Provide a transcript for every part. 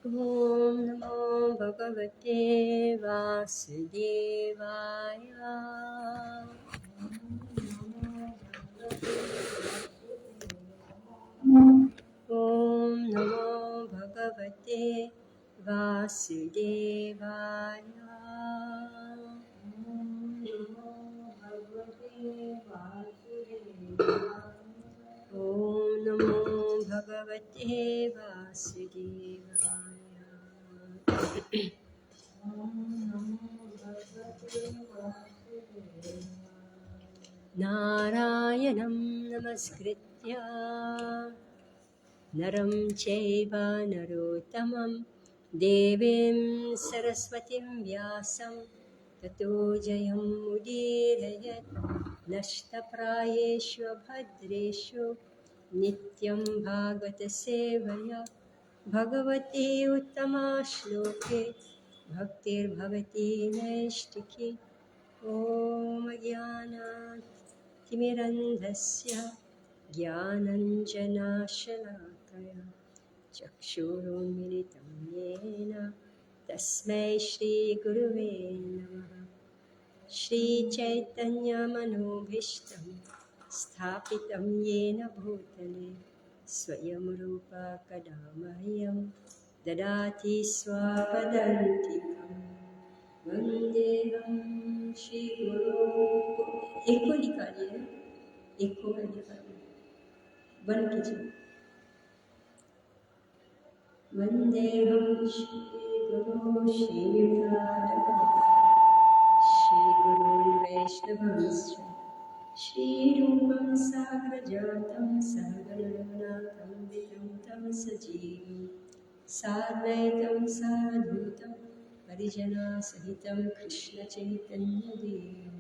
Om Namo Bhagavate Vasudevaya. Om Namo Bhagavate Vasudevaya. Om Namo Bhagavate Vasudevaya. Narayanam Namaskritya Naram Chaiva Narottamam Devim Saraswatim Vyasam Tato Jayam Udirayat Nashtaprayeshu Bhadreshu Nityam Bhagavata Sevaya Bhagavate Uttama Shloke Bhaktir Bhavati Naishtiki Om Jnana Timirandhasya Jnananjanashalakaya Chakshurunmilitam Yena Tasmai Shri Guruve Namaha Shri Chaitanya Manobhishtam Sthapitam Yena Bhutale Swayam Rupa Kadamahyam Dadati Swapadantikam Vandeham Shri Guru Eko निकालिए ना एको का निकालिए one कीजिए वंदेहम श्री गुरु श्री गुरु वैष्णवंश्च श्री रूपं साग्रजातं सहगणरघुनाथं वितं तं सजीवं साद्वैतं सावधूतं परिजनसहितं कृष्णचैतन्यदेवं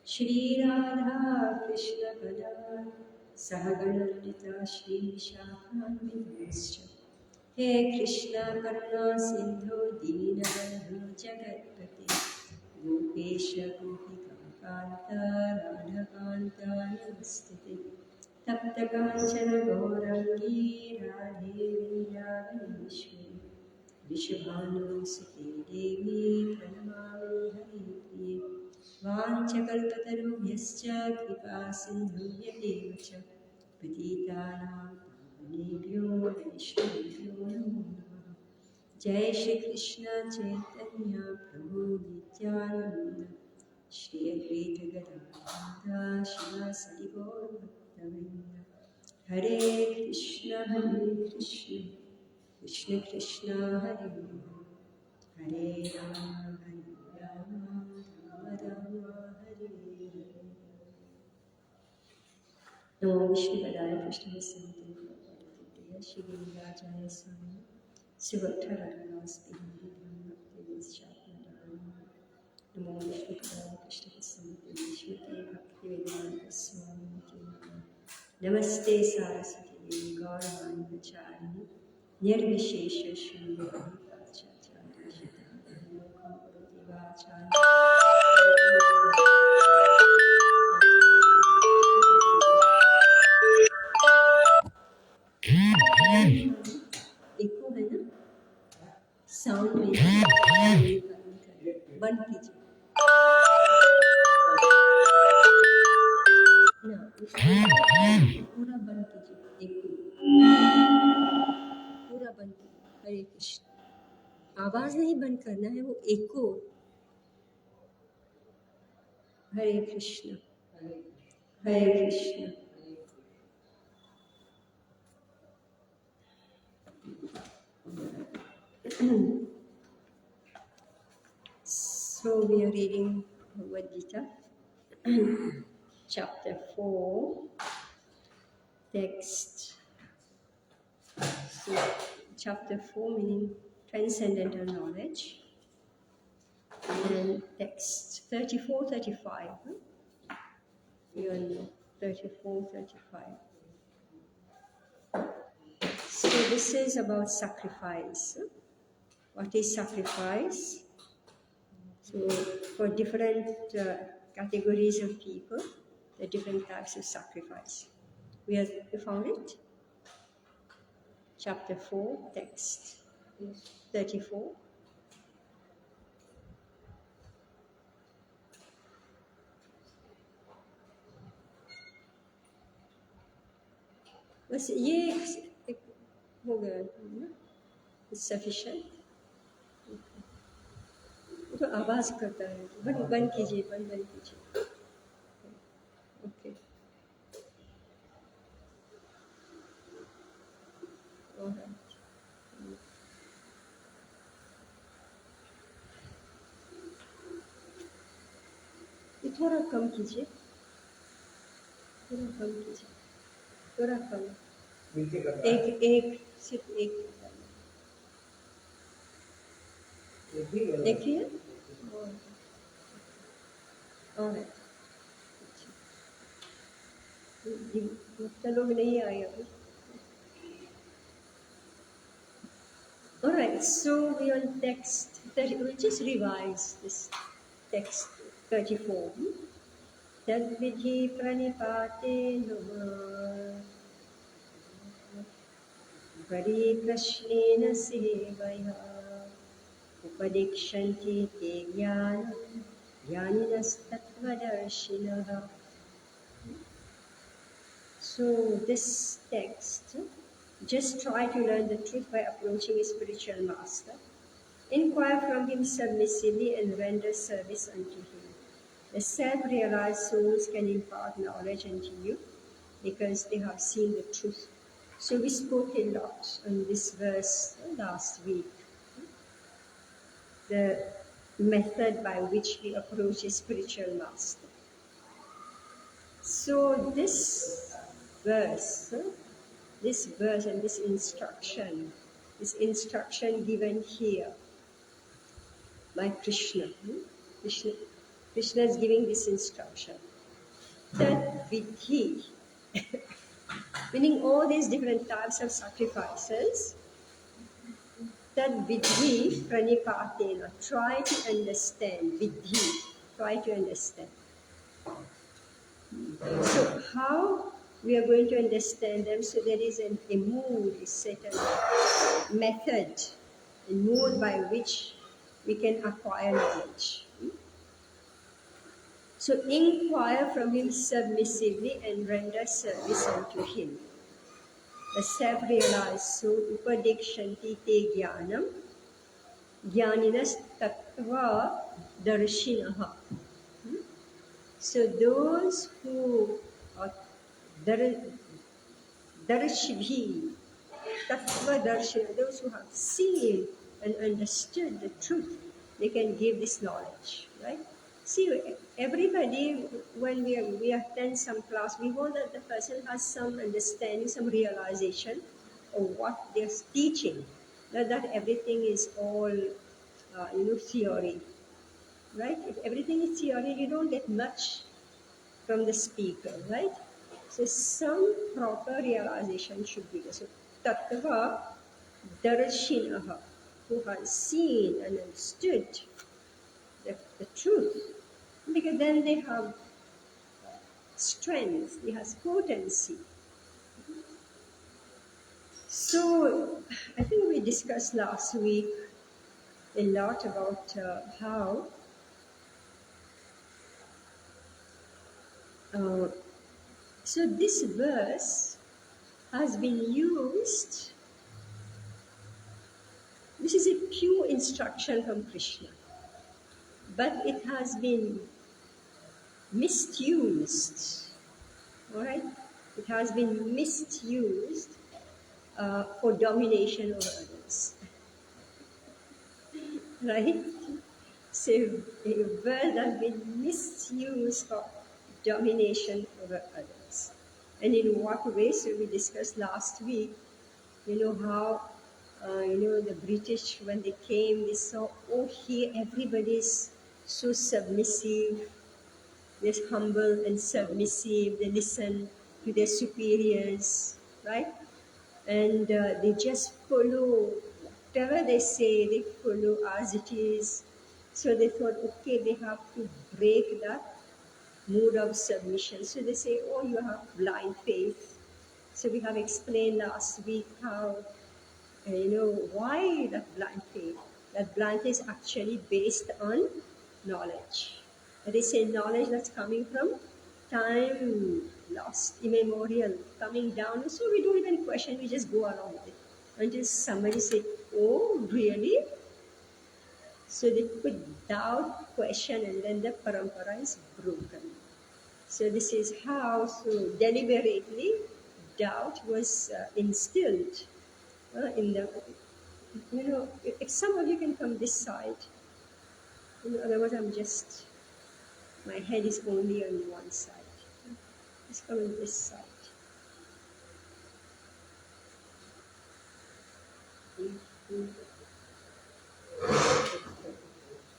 श्री राधा कृष्ण कदान सहगण ललिता श्री विशाखान्वितश्च हे कृष्ण करुणा सिंधु दीनबन्धु जगत्पते गोपेश गोपिकान्त राधाकान्त नमस्ते तप्त कांचन गौरंगी राधे वृंदावनेश्वरी विश्वभानुसुते देवी प्रणमामि हरिप्रिये वाञ्छकल्पतरुभ्यश्च कृपा सिन्धुभ्येव च पतितानां पावनेभ्यो वैष्णवेभ्यो नमो नमः। जय श्री कृष्ण चैतन्य प्रभु नित्यानंद श्री अद्वैत गदाधर शिवासादि गौर भक्तवृंद हरे कृष्ण कृष्ण कृष्ण हरे हरे राम राम राम हरे हरे। नमो विष्णुपदाय कृष्णवत्सवते श्रीगिरिराजाय स्वामी सुभक्तराधास्ति नमो विष्णुपदाय कृष्णवत्सवते श्रीमते भक्तिवेदांत स्वामी नमस्ते सारस्वती देवी गौरवाणी प्रचारिणी निर्विशेष शून्यवादी एको है ना साउंड में बंद कीजिए ना पूरा बंद कीजिए एको पूरा बंद कीजिए हरे कृष्ण आवाज नहीं बंद करना है वो एको हरे कृष्ण हरे Krishna So we are reading Bhagavad Gita chapter 4 text. So chapter 4 meaning transcendental knowledge and text 34 35 huh? You all know 34 35. So this is about sacrifice. What is sacrifice? So for different categories of people, there are different types of sacrifice. We found it? Chapter 4, text 34. बस ये एक हो गया ना, sufficient. तो आवाज़ करता है, बंद कीजिए, बंद कीजिए। Okay, alright. ये थोड़ा कम कीजिए, थोड़ा कम कीजिए, थोड़ा कम। एक एक सिर्फ एक देखिए। ऑलराइट, चलो नहीं आए अभी। Alright, so we on text 30, we'll just revise this text 34. Tadvidhi pranipate nama Pariprashnena sevaya Upadikshanti te jnanam Jnanidastattvadarshinaha. So this text, just try to learn the truth by approaching a spiritual master. Inquire from him submissively and render service unto him. The self-realized souls can impart knowledge unto you because they have seen the truth. So we spoke a lot on this verse last week. The method by which we approach a spiritual master. So this verse and this instruction given here by Krishna. Krishna is giving this instruction. That vidhi, meaning all these different types of sacrifices, that vidhi pranipatena, try to understand, vidhi, try to understand. So how we are going to understand them? So there is a mood, a certain method, a mood by which we can acquire knowledge. So inquire from him submissively and render service unto him. The self-realized soul, upadikshanti te jnanam, jnaninas tattva darshinaha. So those who are darshibhi, tattva darshina, those who have seen and understood the truth, they can give this knowledge, right? See, everybody, when we attend some class, we know that the person has some understanding, some realization of what they're teaching. Not that everything is all, theory, right? If everything is theory, you don't get much from the speaker, right? So some proper realization should be there. So tattva darshinaha, who has seen and understood the truth. Because then they have strength, they have potency. So I think we discussed last week a lot about how so this verse has been used. This is a pure instruction from Krishna, but it has been misused. All right, it has been misused for domination over others. Right? So a word has been misused for domination over others. And in what way? So we discussed last week, how, the British, when they came, they saw, here everybody is so submissive, they're humble and submissive, they listen to their superiors, right? And they just follow whatever they say, they follow as it is. So they thought, okay, they have to break that mood of submission. So they say, you have blind faith. So we have explained last week how why that blind faith? That blind faith is actually based on knowledge. They say knowledge that's coming from time lost, immemorial, coming down. So we don't even question, we just go along with it. Until somebody say, oh, really? So they put doubt, question, and then the parampara is broken. So this is how, so deliberately, doubt was instilled in the, if some of you can come this side, otherwise I'm just, my head is only on one side. Just come on this side.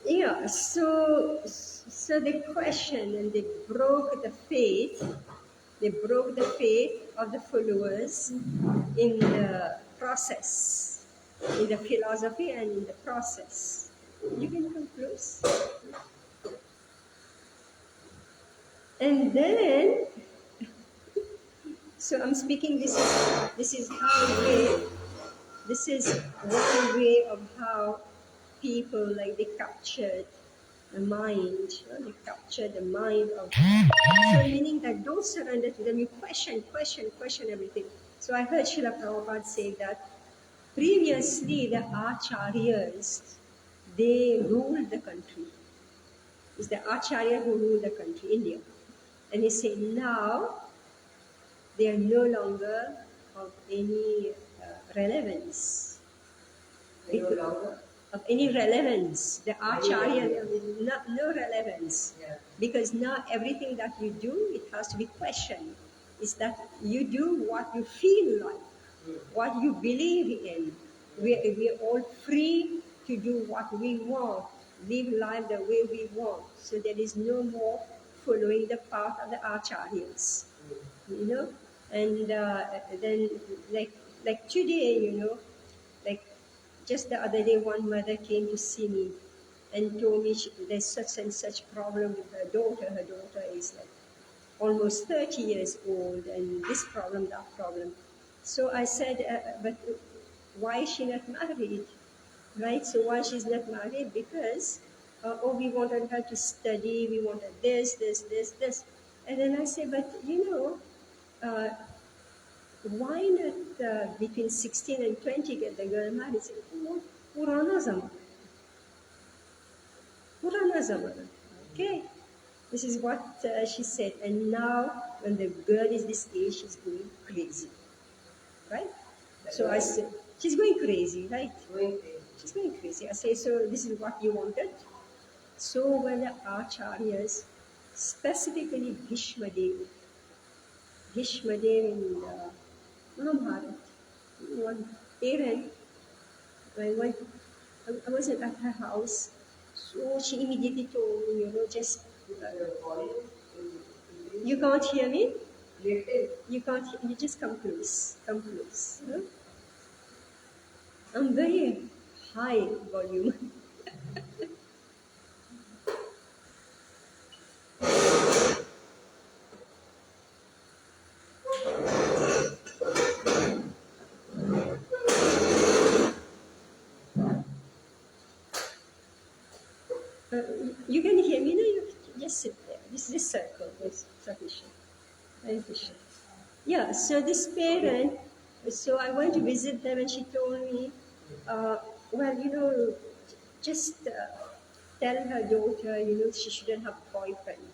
Yeah, so the question, and they broke the faith of the followers in the process, in the philosophy and in the process. You can come close. And then, so I'm speaking, this is one way of how people, like, they captured the mind, they captured the mind of, so meaning that don't surrender to them, you question everything. So I heard Srila Prabhupada say that previously the acharyas, they ruled the country. It's the acharya who ruled the country, India. And he said now they are no longer of any relevance. No longer? Of any relevance. The acharya, no relevance. Yeah. Because now everything that you do, it has to be questioned. It's that you do what you feel like, what you believe in. We're all free to do what we want, live life the way we want. So there is no more following the path of the acharyas, And then, like today, like just the other day, one mother came to see me and told me there's such and such problem with her daughter. Her daughter is like almost 30 years old, and this problem, that problem. So I said, but why is she not married? Right? So why she's not married? Because, we wanted her to study, we wanted this. And then I said, but why not between 16 and 20 get the girl married? Said, oh, Purana Zamana. Okay. This is what she said. And now, when the girl is this age, she's going crazy. Right? So I said, she's going crazy, right? She's going crazy. I say, so this is what you wanted? So when the acharyas, specifically Bhishma Dev in Mahabharata, one parent, I wasn't at her house, so she immediately told me, just... you can't hear me? You can't, you just come close. I'm very high volume. You can hear me now, you just sit there. This circle is sufficient. Very efficient. Yeah, so this parent, so I went to visit them and she told me, just tell her daughter, she shouldn't have a boyfriend,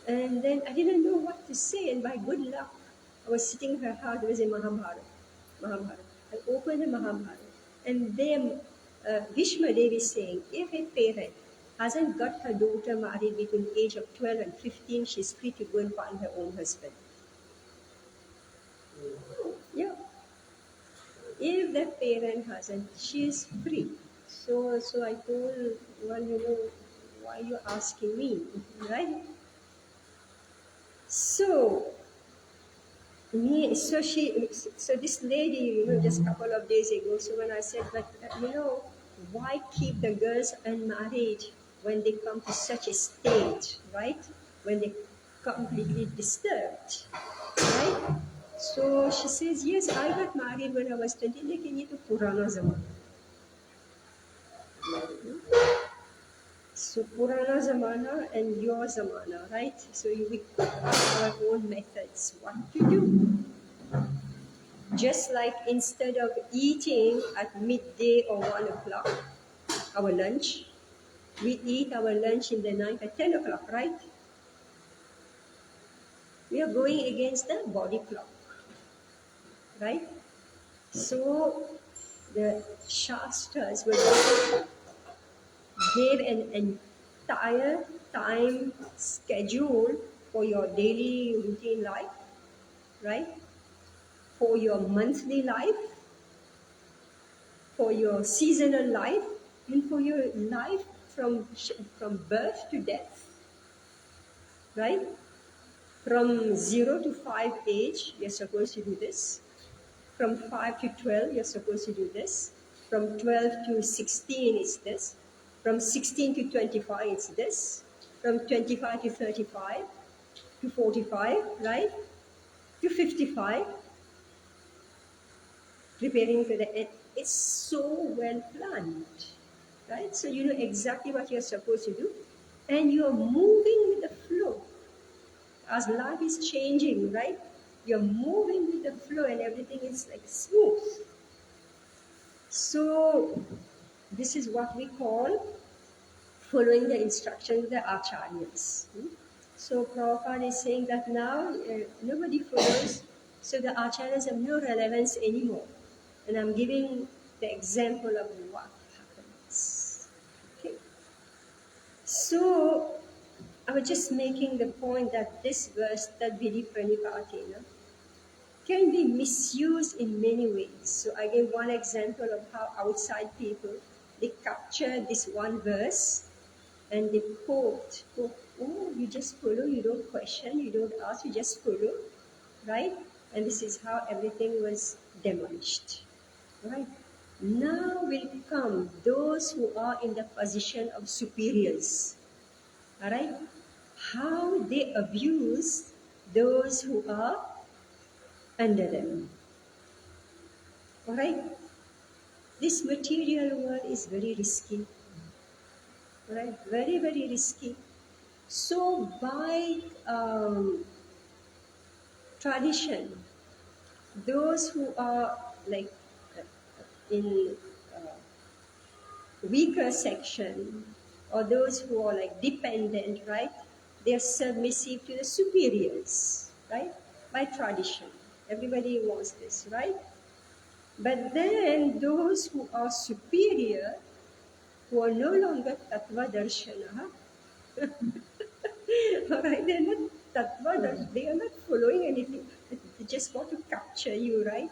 And then I didn't know what to say, and by good luck, I was sitting in her house, it was in Mahabharata. I opened the Mahabharata, and then Bhishma Devi is saying, if a parent hasn't got her daughter married between the age of 12 and 15, she's free to go and find her own husband. Yeah. If the parent hasn't, she is free. So I told, why are you asking me, right? So this lady, just a couple of days ago, so when I said, but why keep the girls unmarried when they come to such a stage, right? When they're completely disturbed, right? So she says, yes, I got married when I was 20, lekin ye to purana zamana. So Purana Zamana and your Zamana, right? So we have our own methods what to do. Just like instead of eating at midday or 1 o'clock, our lunch, we eat our lunch in the night at 10 o'clock, right? We are going against the body clock, right? So the Shastras gave an entire time schedule for your daily routine life, right? For your monthly life, for your seasonal life, and for your life from birth to death, right? From 0 to 5 age, you're supposed to do this. From 5 to 12, you're supposed to do this. From 12 to 16, it's this. From 16 to 25, it's this. From 25 to 35, to 45, right? To 55, preparing for the end. It's so well planned, right? So you know exactly what you're supposed to do, and you're moving with the flow. As life is changing, right? You're moving with the flow, and everything is like smooth. So this is what we call following the instructions of the acharyas. So Prabhupada is saying that now nobody follows, so the acharyas have no relevance anymore. And I'm giving the example of what happens. Okay. So I was just making the point that this verse, that Vidhi Pranipatena, can be misused in many ways. So I gave one example of how outside people, they capture this one verse and they quote, oh, you just follow, you don't question, you don't ask, you just follow, right? And this is how everything was demolished, right? Now will come those who are in the position of superiors, all right? How they abuse those who are under them, all right? This material world is very risky, right? Very, very risky. So by tradition, those who are like in weaker section, or those who are like dependent, right? They are submissive to the superiors, right? By tradition. Everybody wants this, right? But then those who are superior, who are no longer Tattva Darshana, all right, they're not Tattva Darshana, they are not following anything. They just want to capture you, right?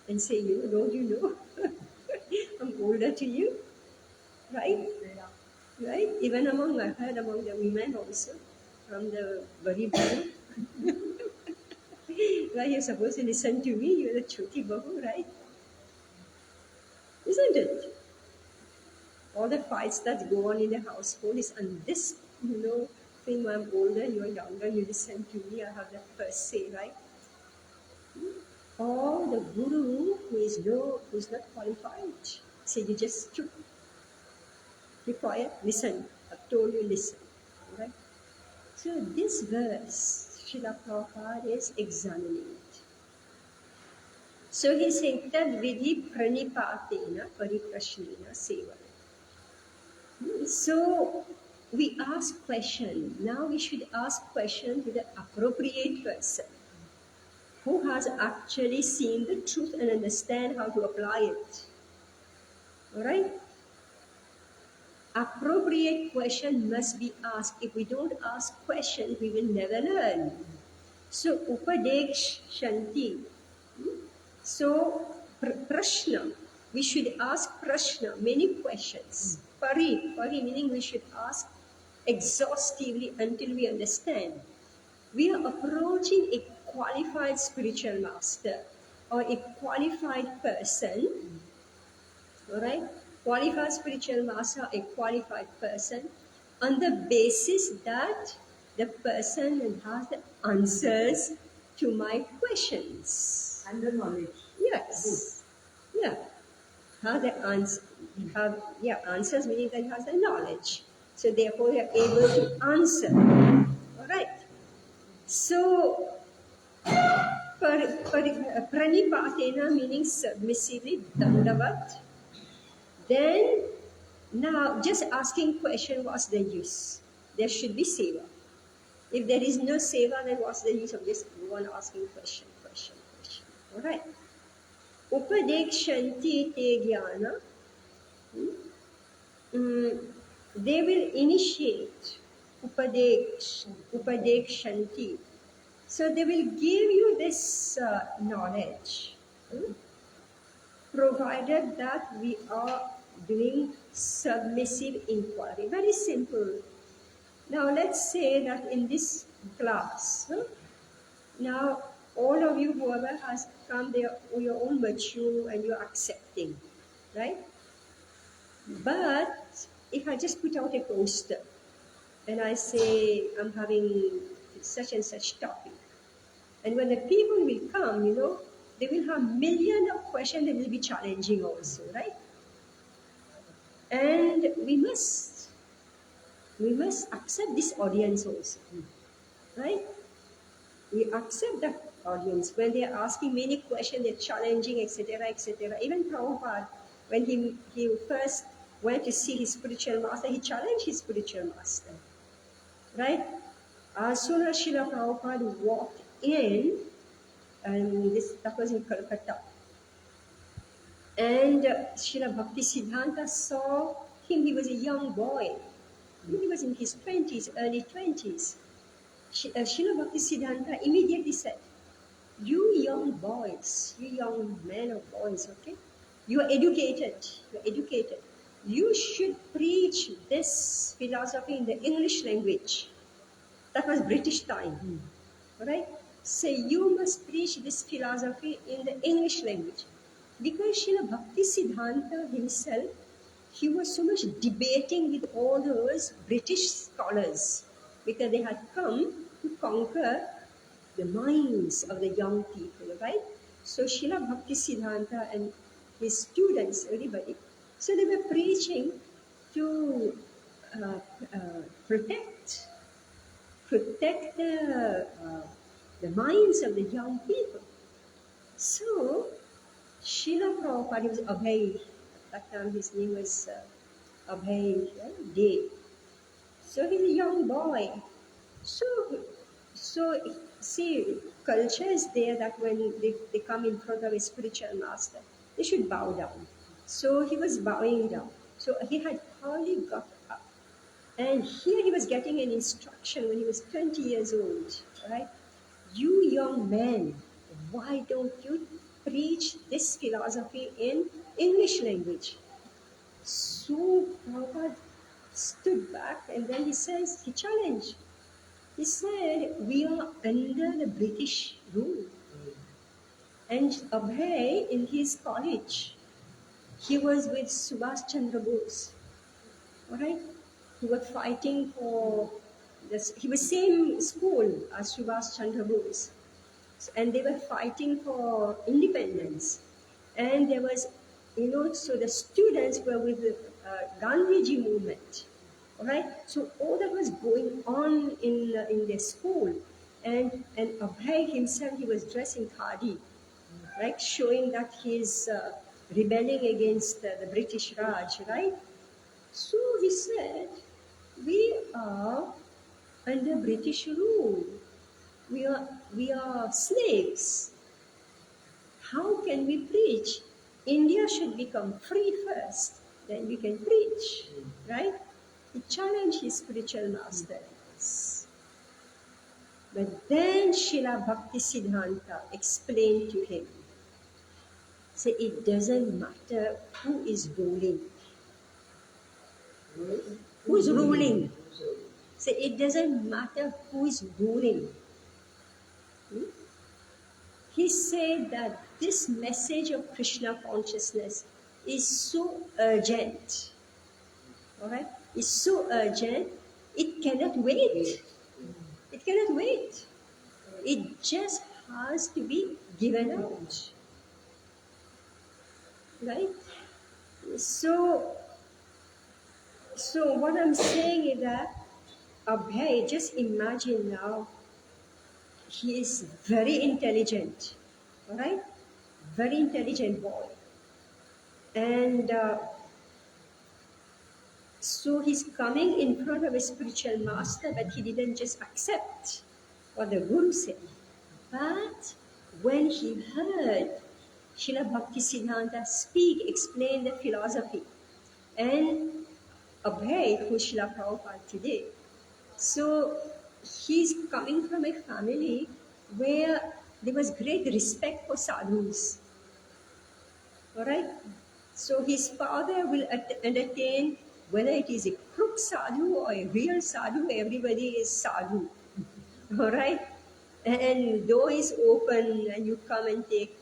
And say, don't you know? I'm older to you, right? Right? Even I heard among the women also, from the Bari Bahu, right? You're supposed to listen to me, you're the Choti Bahu, right? Isn't it? All the fights that go on in the household is on this, thing. I'm older, you're younger, you listen to me, I have the first say, right? Or the guru who's not qualified. So you just keep quiet, listen. I've told you, listen. Right? So this verse, Srila Prabhupada is examining it. So he's saying, Tad vidhi pranipatena pariprashnena sevana. So we ask question. Now we should ask question to the appropriate person who has actually seen the truth and understand how to apply it. Alright? Appropriate question must be asked. If we don't ask question, we will never learn. So upadesh shanti. So prashna. We should ask prashna, many questions. Pari meaning we should ask exhaustively until we understand. We are approaching a qualified spiritual master or a qualified person, all right? Qualified spiritual master, a qualified person, on the basis that the person has the answers to my questions. And the knowledge. Yes. Yeah. Have the answer. Answers meaning that he has the knowledge. So therefore, you are able to answer. All right. So, pranipatena meaning submissively, dandavat. Then, now just asking question, what's the use? There should be seva. If there is no seva, then what's the use of just one asking question? All right. Upadekshanti te jnana. They will initiate upadekshanti. So they will give you this knowledge, provided that we are doing submissive inquiry. Very simple. Now let's say that in this class, now all of you, whoever has come there, your own virtue and you're accepting, right? But if I just put out a poster and I say I'm having such and such topic, and when the people will come, they will have millions of questions that will be challenging also, right? And we must accept this audience also, right? We accept that audience when they are asking many questions, they're challenging, etc., etc. Even Prabhupada, when he first went to see his spiritual master, he challenged his spiritual master, right? As soon as Srila Prabhupada walked in, and that was in Calcutta, and Srila Bhakti Siddhanta saw him. He was a young boy. He was in his 20s, early 20s. Srila Bhakti Siddhanta immediately said, you young boys, you young men or boys, okay? You are educated. You should preach this philosophy in the English language. That was British time, right? So you must preach this philosophy in the English language. Because Srila Bhakti Siddhanta himself, he was so much debating with all those British scholars because they had come to conquer the minds of the young people, right? So Srila Bhakti Siddhanta and his students, everybody, so they were preaching to protect the minds of the young people. So Srila Prabhupada was Abhay. At that time his name was Abhay Dev. So he's a young boy. So see, culture is there that when they come in front of a spiritual master, they should bow down. So he was bowing down. So he had hardly got up. And here he was getting an instruction when he was 20 years old, right? You young men, why don't you preach this philosophy in English language? So Prabhupada stood back and then he challenged. He said, we are under the British rule. And Abhay, in his college, he was with Subhash Chandra Bose. All right? He was fighting for this. He was same school as Subhash Chandra Bose. And they were fighting for independence. And there was, so the students were with the Gandhiji movement. All right? So all that was going on in their school. And Abhay himself, he was dressed in khadi, right? Showing that he's rebelling against the British Raj, right? So he said, we are under British rule. We are slaves. How can we preach? India should become free first, then we can preach, right? He challenged his spiritual master. But then Srila Bhakti Siddhanta explained to him, say it doesn't matter who is ruling. Who's ruling? Say it doesn't matter who is ruling. He said that this message of Krishna consciousness is so urgent. All right? It's so urgent, it cannot wait. It cannot wait. It just has to be given out. Right? So what I'm saying is that Abhay, just imagine now, he is very intelligent, all right? Very intelligent boy. And so he's coming in front of a spiritual master, but he didn't just accept what the Guru said. But when he heard Srila Bhaktisiddhanta speak, explain the philosophy, and Abhay, who's Srila Prabhupada today, so he's coming from a family where there was great respect for sadhus. All right? So his father will entertain whether it is a crook sadhu or a real sadhu, everybody is sadhu. All right? And door is open and you come and take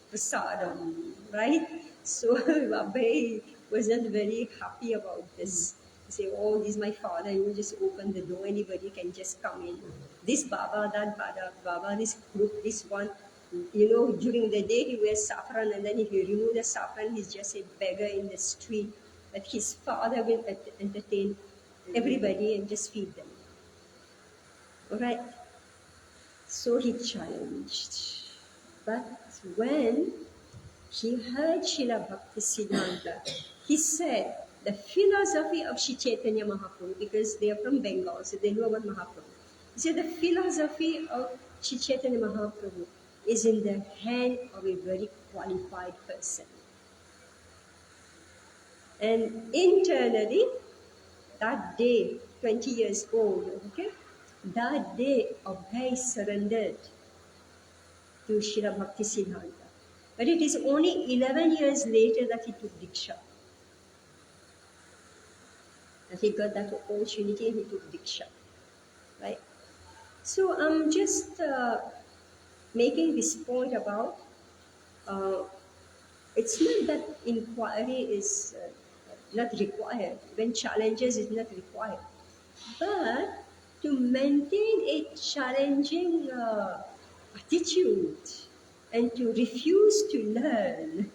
prasadam, right? So Abhay wasn't very happy about this. He said, oh, this is my father, you just open the door, anybody can just come in. This Baba, that Baba, this crook, this one. You know, during the day he wears saffron, and then if you remove the saffron, he's just a beggar in the street. But his father will entertain everybody and just feed them. All right? So he challenged. But when he heard Srila Bhaktisiddhanta, he said, the philosophy of Sri Chaitanya Mahaprabhu, because they are from Bengal, so they know about Mahaprabhu. He said, the philosophy of Sri Chaitanya Mahaprabhu is in the hand of a very qualified person. And internally, that day, 20 years old, okay, that day Abhay surrendered to Srila Bhaktisiddhanta. But it is only 11 years later that he took Diksha. That he got that opportunity and he took Diksha. Right? So I'm just making this point about it's not that inquiry is not required, when challenges is not required, but to maintain a challenging attitude and to refuse to learn,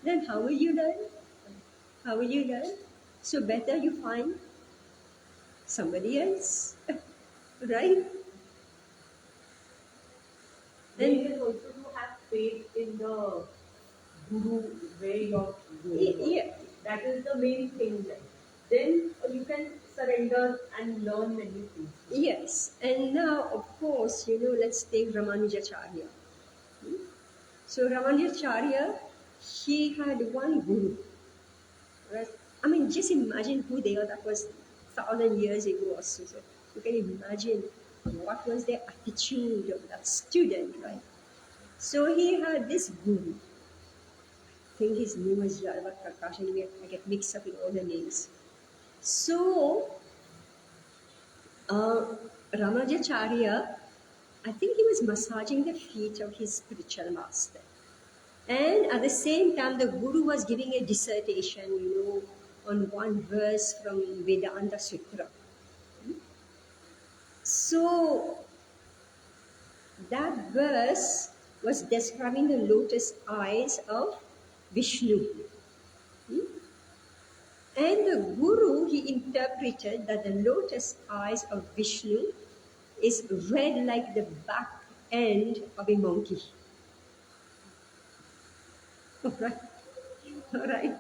then how will you learn? How will you learn? So better you find somebody else, right? Then you also to have faith in the Guru way of doing. Yeah. That is the main thing. Then you can surrender and learn many things. Yes, and now of course, you know, let's take Ramanujacharya. So Ramanujacharya, he had one guru. Right? I mean, just imagine who they are. That was 1,000 years ago or so. So you can imagine what was their attitude of that student, right? So he had this guru. I think his name was Yadavat Prakash. Anyway, I get mixed up in all the names. So Ramanujacharya, I think he was massaging the feet of his spiritual master. And at the same time, the Guru was giving a dissertation, you know, on one verse from Vedanta Sutra. So that verse was describing the lotus eyes of Vishnu. And the Guru, he interpreted that the lotus eyes of Vishnu is red like the back end of a monkey. All right.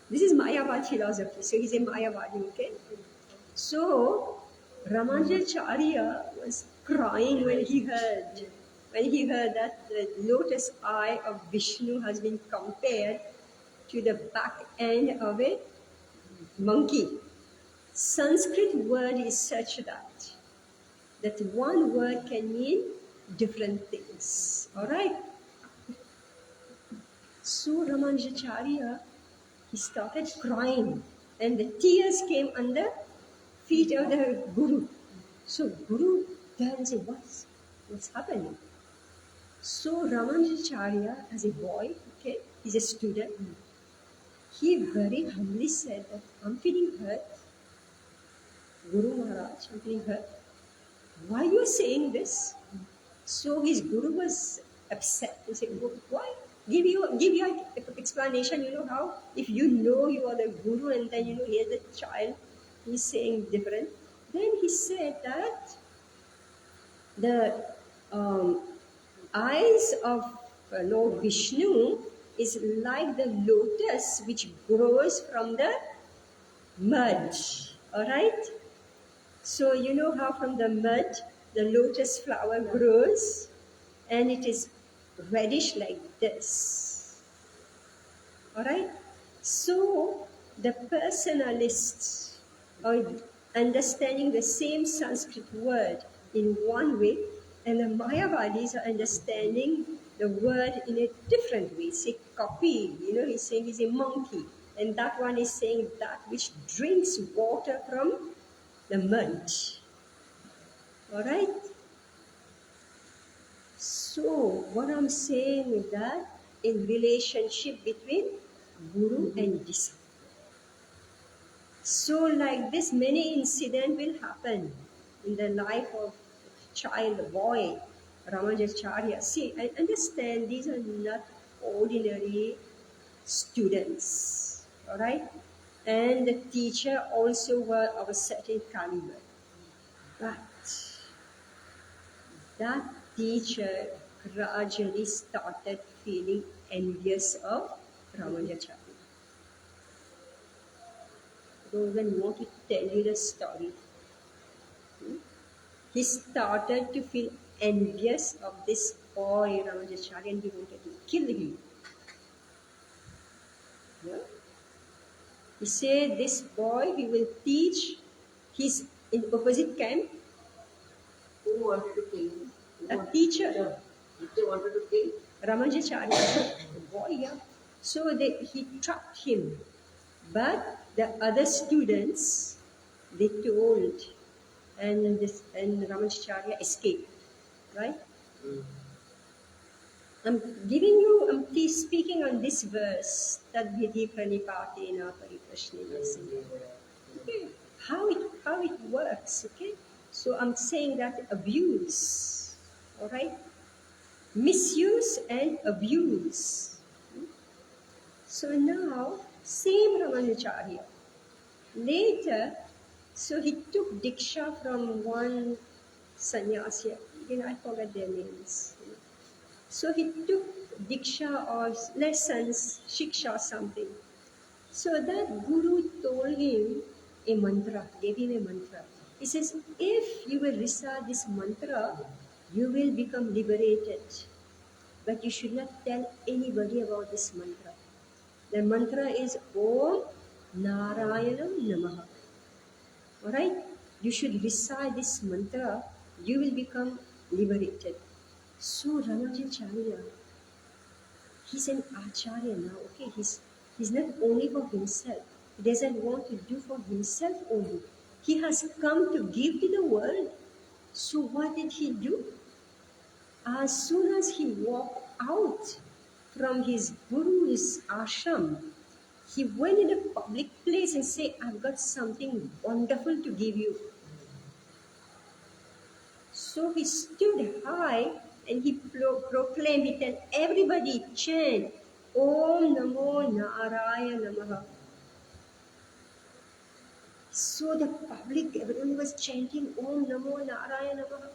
This is Mayavad philosophy. So he's a Mayavadi, okay? So Ramanujacharya was crying when he heard that the lotus eye of Vishnu has been compared to the back end of a monkey. Sanskrit word is such that one word can mean different things. All right? So Ramanujacharya, he started crying and the tears came on the feet of the Guru. So Guru then said, what's happening? So Ramanujacharya, as a boy, okay, he's a student, he very humbly said that I'm feeling hurt. Guru Maharaj, I'm feeling hurt. Why are you saying this? So his guru was upset. He said, why? Give your explanation. You know how? If you know you are the guru and then here's the child, he's saying different. Then he said that the um, eyes of Lord Vishnu is like the lotus which grows from the mud. Alright? So you know how from the mud the lotus flower grows and it is reddish like this. Alright? So the personalists are understanding the same Sanskrit word in one way, and the Mayavadis are understanding the word in a different way. Say copy, he's saying he's a monkey. And that one is saying that which drinks water from the mud. Alright? So, what I'm saying is that in relationship between guru and disciple. So, like this, many incidents will happen in the life of a child, a boy, Ramanujacharya. See, I understand these are not ordinary students, all right? And the teacher also were of a certain caliber. But that teacher gradually started feeling envious of Ramanujacharya. I don't even want to tell you the story. He started to feel envious of this boy Ramanujacharya and he wanted to kill him. Yeah? He said this boy, he will teach, he's in opposite camp. Who wanted to kill him? A teacher. Teacher wanted to kill Ramanujacharya, the boy, yeah. So he trapped him. But the other students, they told, and Ramanujacharya escaped, right? I'm speaking on this verse, Tad vidhi pranipatena pariprashnena. Okay, how it works, okay? So I'm saying that abuse, all right? Misuse and abuse. So now, same Ramanujacharya. Later, so he took Diksha from one sannyasi, I forget their names. So he took Diksha or lessons, Shiksha something. So that Guru told him a mantra, gave him a mantra. He says, if you will recite this mantra, you will become liberated. But you should not tell anybody about this mantra. The mantra is Om Narayanam Namaha. Alright? You should recite this mantra, you will become liberated. So Ramanujacharya, he's an acharya now, okay? He's not only for himself. He doesn't want to do for himself only. He has come to give to the world. So what did he do? As soon as he walked out from his guru's ashram, he went in a public place and said, I've got something wonderful to give you. So he stood high and he proclaimed it, and everybody chant, Om Namo Narayana Namaha. So the public, everyone was chanting Om Namo Narayana Namaha.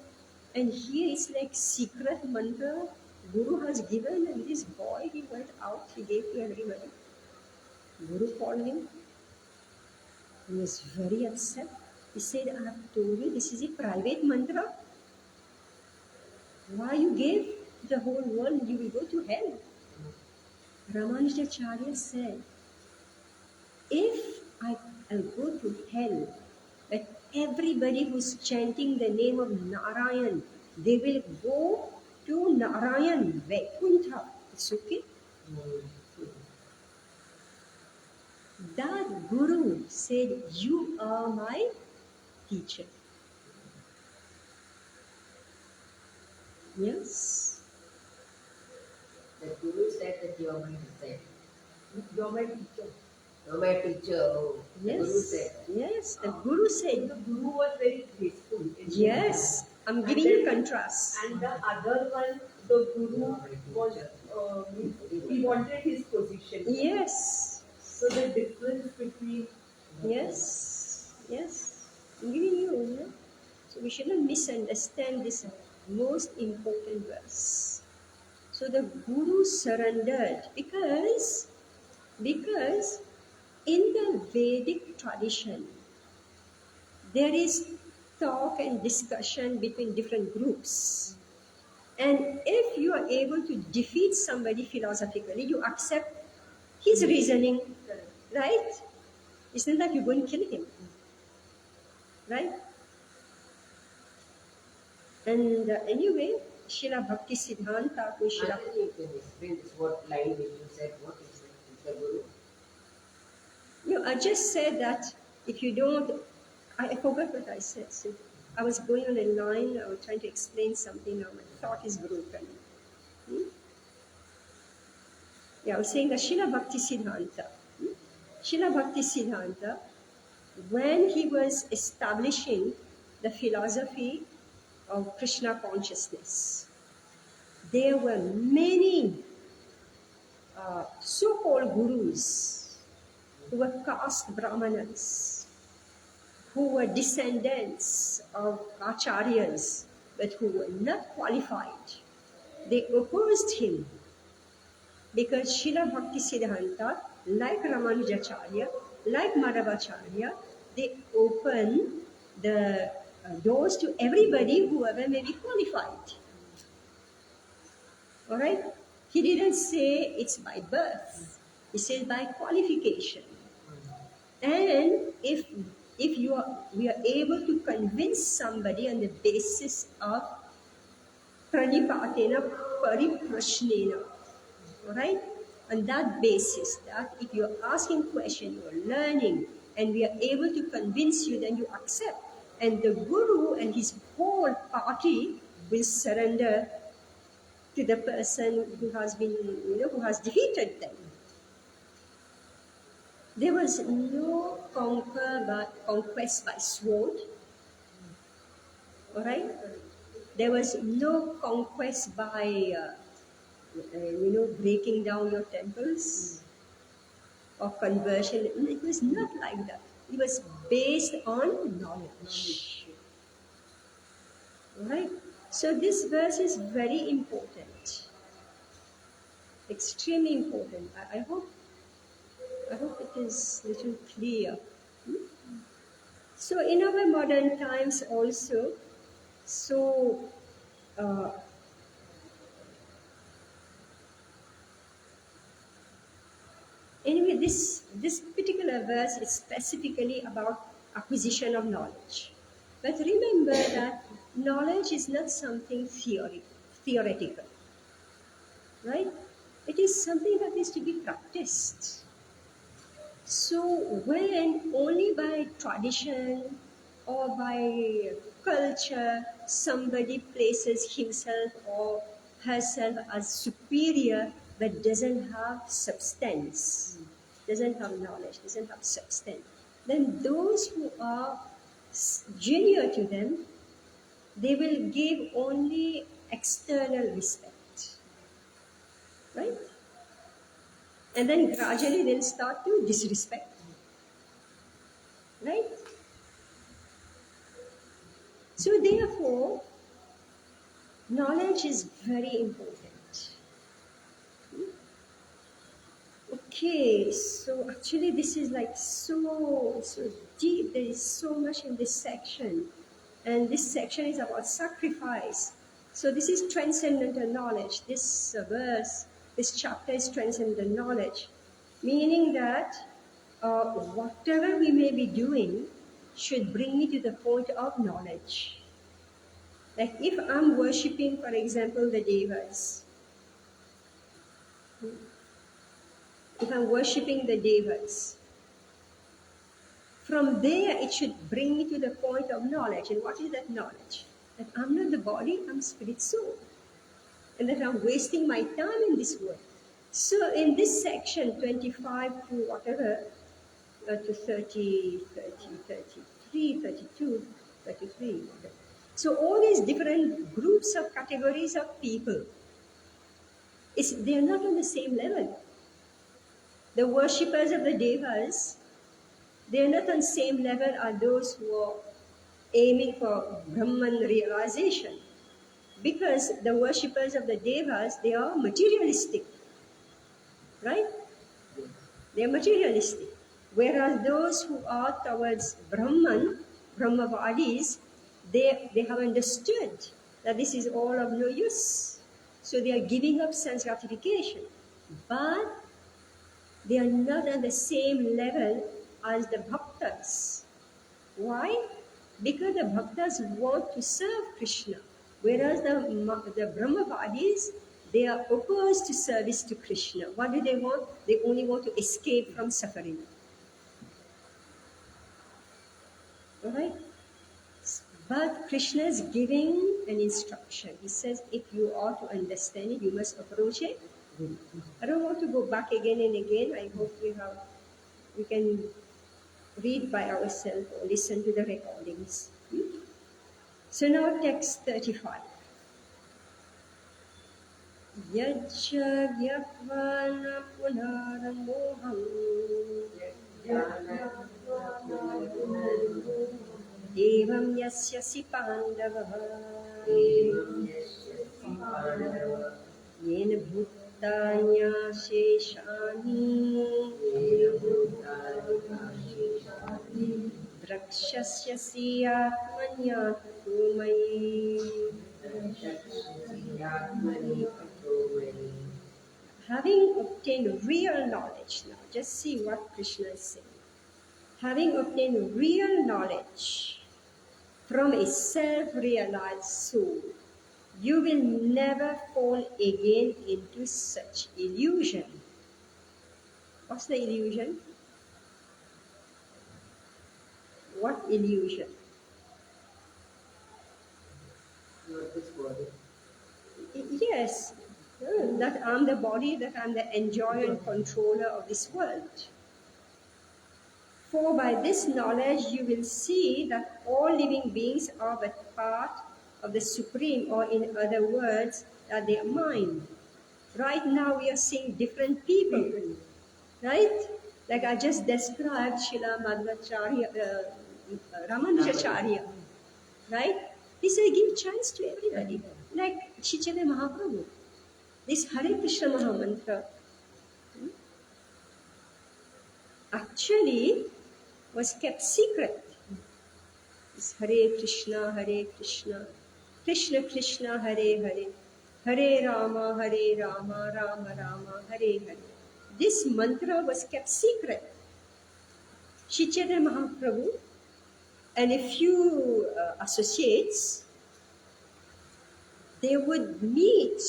And here it's like secret mantra Guru has given, and this boy, he went out, he gave to everybody. Guru called him. He was very upset. He said, I have told you this is a private mantra. Why you gave to the whole world? You will go to hell. Ramanujacharya said, if I go to hell, but everybody who's chanting the name of Narayan, they will go to Narayan, Vaikuntha. It's okay. That Guru said, you are my teacher. Yes. The Guru said that you are my disciple. You are my teacher. You are my teacher. Oh, Yes. The Guru said that. Yes. The Guru said. The Guru was very graceful. Yes. I'm And giving then- you contrast. And the other one, the guru was, he wanted his position. Yes, So the difference between, yes, yes. I'm giving you. Yeah? So we should not misunderstand this most important verse. So the guru surrendered because in the Vedic tradition there is talk and discussion between different groups. And if you are able to defeat somebody philosophically, you accept his reasoning, right? It's not like you're going to kill him, right? And anyway, Srila Bhakti Siddhanta, Srila. Mataji, you can explain this, what line which you said, what is the Guru? No, I just said that if you don't, I forgot what I said. So I was going on a line, I was trying to explain something, now my thought is broken. Yeah, I was saying that Srila Bhakti Siddhanta. Srila Bhakti Siddhanta, when he was establishing the philosophy of Krishna consciousness, there were many so-called gurus who were caste brahmanas, who were descendants of acharyas, but who were not qualified. They opposed him because Srila Bhakti Siddhanta, like Ramanujacharya, like Madhavacharya, they open the doors to everybody, whoever may be qualified. All right? He didn't say it's by birth. He said by qualification. And if we are able to convince somebody on the basis of pranipatena pariprashnena, all right? On that basis, that if you're asking question, you're learning, and we are able to convince you, then you accept. And the guru and his whole party will surrender to the person who has been, who has defeated them. There was no conquest by sword, all right? There was no conquest by, breaking down your temples or conversion. It was not like that. It was based on knowledge, all right? So this verse is very important, extremely important. I hope it is a little clear. So in our modern times also, so anyway, this particular verse is specifically about acquisition of knowledge. But remember that knowledge is not something theoretical, right? It is something that is to be practiced. So when only by tradition or by culture somebody places himself or herself as superior but doesn't have substance, doesn't have knowledge, doesn't have substance, then those who are junior to them, they will give only external respect, right? And then gradually they'll start to disrespect. Right? So therefore, knowledge is very important. Okay, so actually this is like so deep. There is so much in this section. And this section is about sacrifice. So this is transcendental knowledge. This verse, this chapter is transcendental knowledge. Meaning that whatever we may be doing should bring me to the point of knowledge. Like if I'm worshipping, for example, the devas, if I'm worshipping the devas, from there it should bring me to the point of knowledge. And what is that knowledge? That I'm not the body, I'm spirit soul. And that I'm wasting my time in this world. So in this section, 25 to whatever, to 30, 33, 32, 33. So all these different groups of categories of people, they are not on the same level. The worshippers of the devas, they are not on the same level as those who are aiming for Brahman realization. Because the worshippers of the devas, they are materialistic, right? They are materialistic. Whereas those who are towards Brahman, Brahmavadis, they have understood that this is all of no use. So they are giving up sense gratification. But they are not on the same level as the bhaktas. Why? Because the bhaktas want to serve Krishna, whereas the Brahmavadis, they are opposed to service to Krishna. What do they want? They only want to escape from suffering. Alright? But Krishna is giving an instruction. He says, if you are to understand it, you must approach it. I don't want to go back again and again. I hope we can read by ourselves or listen to the recordings. So now text 35. Yajja vyakvana punaramoham evam yasyasi pandavaha yena bhuttanya sheshani drakshyasyasi atmanyatato mayi. Having obtained real knowledge, now just see what Krishna is saying. Having obtained real knowledge from a self-realized soul, you will never fall again into such illusion. What's the illusion? What illusion? Not this body. Yes, that I'm the body, that I'm the enjoyer and controller of this world. For by this knowledge you will see that all living beings are but part of the Supreme, or in other words, that they are mind. Right now we are seeing different people, right? Like I just described Srila Madhvacharya, Ramanujacharya, right? He said, give chance to everybody. Like Chaitanya Mahaprabhu, this Hare Krishna Mahamantra, actually was kept secret. It's Hare Krishna, Krishna Krishna, Hare Hare, Hare Rama, Rama Rama, Hare Hare. This mantra was kept secret. Chaitanya Mahaprabhu and a few associates, they would meet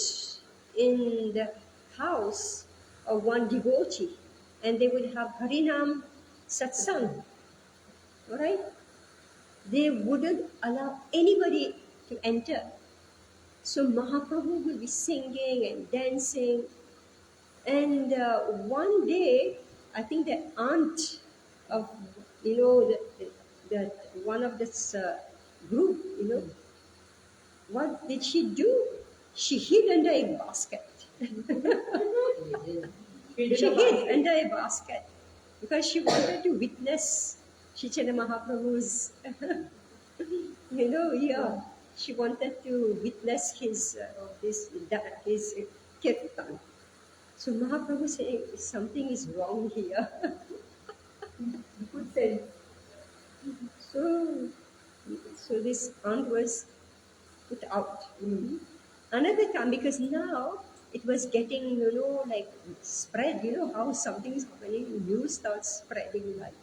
in the house of one devotee and they would have Harinam Satsang. All right? They wouldn't allow anybody to enter. So Mahaprabhu will be singing and dancing. And one day, I think the aunt of, the one of this group, what did she do? She hid under a basket. She hid under a basket because she wanted to witness Chaitanya Mahaprabhu's, she wanted to witness his kirtan. So Mahaprabhu saying, something is wrong here. Good sense. So this aunt was put out. Another time, because now it was getting, like spread, how something is happening, news starts spreading like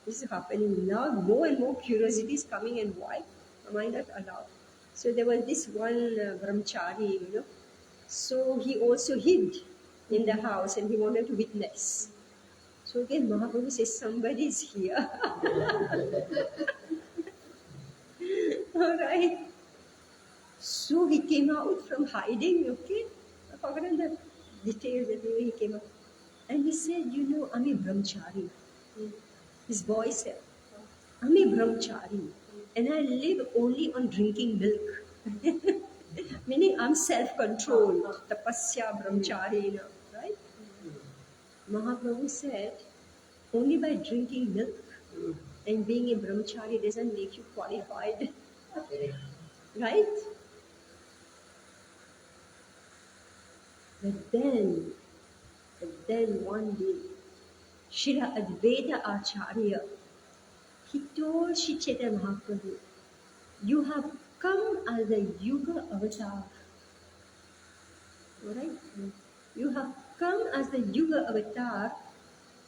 this is happening now, more and more curiosity is coming, and why am I not allowed? So there was this one brahmachari, so he also hid in the house and he wanted to witness. So again Mahaprabhu says, somebody is here. All right. So he came out from hiding, okay? I've forgotten the details of the way he came out. And he said, I'm a brahmachari. His voice said, I'm a brahmachari. and I live only on drinking milk. Meaning I'm self-controlled, tapasya brahmacharina, right? Mahaprabhu said, only by drinking milk and being a brahmachari doesn't make you qualified, Correct. right? But then one day, Srila Advaita Acharya, he told Sri Chaitanya Mahaprabhu, you have come as a Yuga avatar, alright? You have come as the Yuga avatar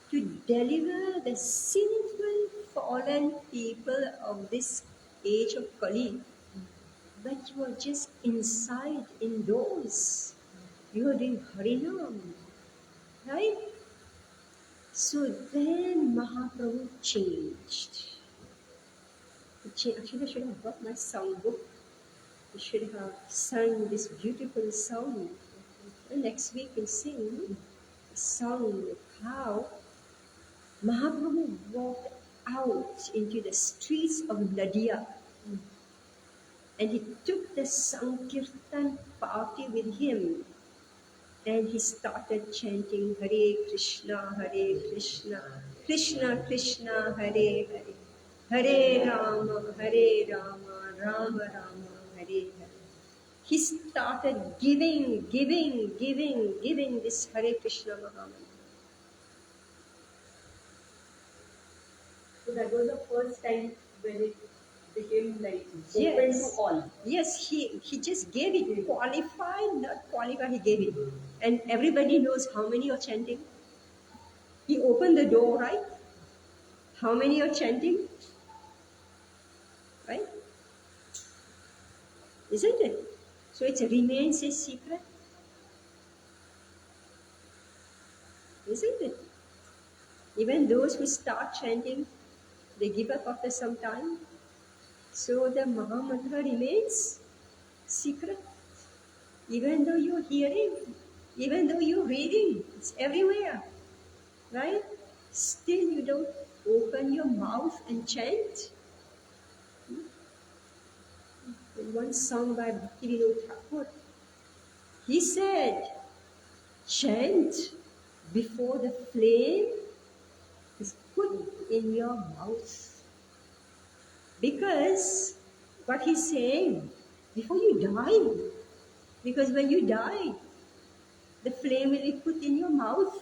to deliver the sinful, fallen people of this age of Kali. But you are just inside, indoors. You are doing Harinam, right? So then Mahaprabhu changed. Actually, I should have brought my songbook. I should have sung this beautiful song. And next week we'll sing a song of how Mahaprabhu walked out into the streets of Nadia and he took the Sankirtan party with him and he started chanting Hare Krishna, Krishna Krishna, Hare Hare, Hare Rama, Rama Rama, Hare Hare. He started giving this Hare Krishna Mahamantra. So that was the first time when it became like open Yes. to all. Yes, he just gave it. Qualified, not qualified, he gave it. And everybody knows how many are chanting. He opened the door, right? How many are chanting? Right? Isn't it? So it remains a secret. Isn't it? Even those who start chanting, they give up after some time. So the Mahamantra remains secret. Even though you're hearing, even though you're reading, it's everywhere. Right? Still you don't open your mouth and chant. In one song by Bhaktivinoda Thakur, he said, chant before the flame is put in your mouth. Because what he's saying, before you die, because when you die, the flame will be put in your mouth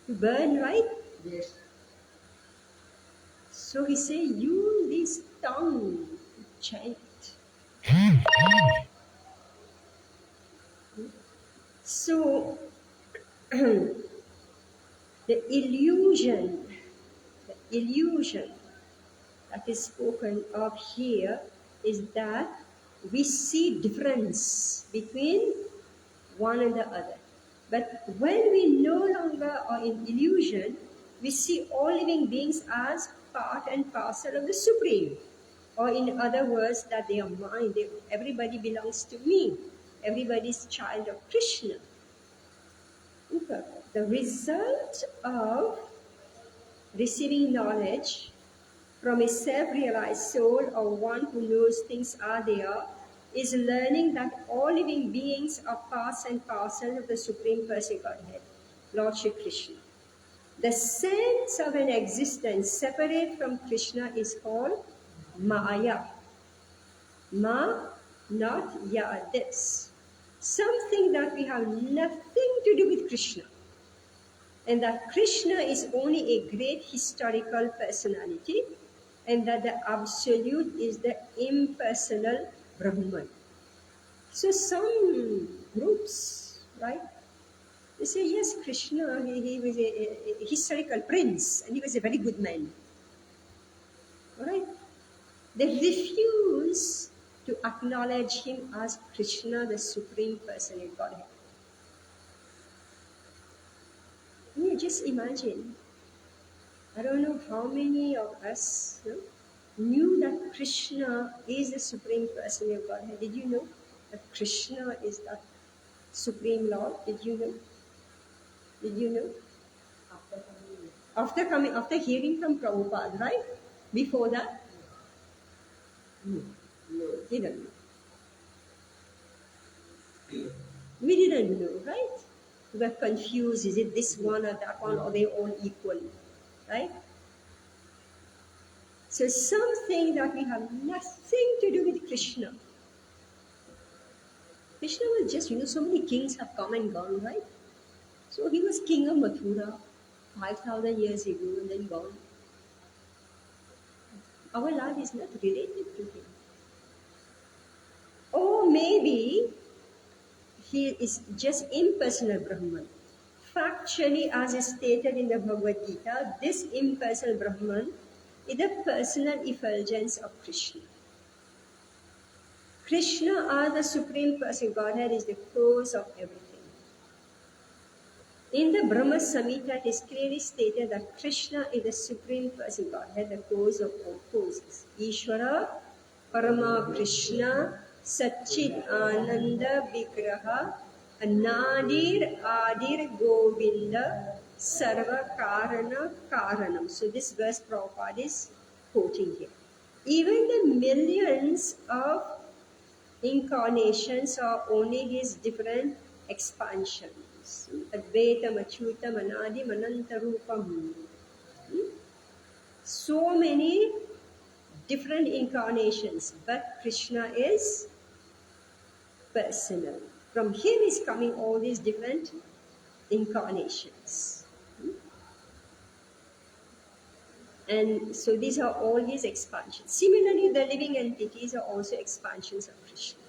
to burn, right? Yes. So he said, use this tongue to chant. So the illusion that is spoken of here is that we see difference between one and the other. But when we no longer are in illusion, we see all living beings as part and parcel of the Supreme. Or in other words, that they are mine. Everybody belongs to me. Everybody is child of Krishna. Okay. The result of receiving knowledge from a self-realized soul or one who knows things are there is learning that all living beings are parts and parcel of the Supreme Person Godhead, Lord Shri Krishna. The sense of an existence separate from Krishna is called Maya. Ma, not ya, this. Something that we have nothing to do with Krishna. And that Krishna is only a great historical personality, and that the Absolute is the impersonal Brahman. So some groups, right, they say, yes, Krishna, he was a historical prince, and he was a very good man. All right? They refuse to acknowledge him as Krishna, the Supreme Person in Godhead. You just imagine, I don't know how many of us knew that Krishna is the Supreme Person of Godhead. Did you know that Krishna is that Supreme Lord? Did you know? Did you know? After hearing from Prabhupada, right? Before that, No. he didn't know. We didn't know, right? We were confused. Is it this one or that one, or they all equal, right? So something that we have nothing to do with Krishna. Krishna was just, so many kings have come and gone, right? So he was king of Mathura 5,000 years ago and then gone. Our life is not related to him. Or maybe he is just impersonal Brahman. Factually, as is stated in the Bhagavad Gita, this impersonal Brahman is the personal effulgence of Krishna. Krishna, as the Supreme Person Godhead, is the cause of everything. In the Brahma Samhita, it is clearly stated that Krishna is the Supreme Person Godhead, the cause of all causes. Ishvara, Parama Krishna, Satchit Ananda Vigraha, Nadir Adir Govinda, Sarva Karana Karanam. So this verse Prabhupada is quoting here. Even the millions of incarnations are only his different expansions. Advaitam, Achyutam, Anadim, Anantarupam. So many different incarnations, but Krishna is personal. From him is coming all these different incarnations. And so these are all his expansions. Similarly, the living entities are also expansions of Krishna.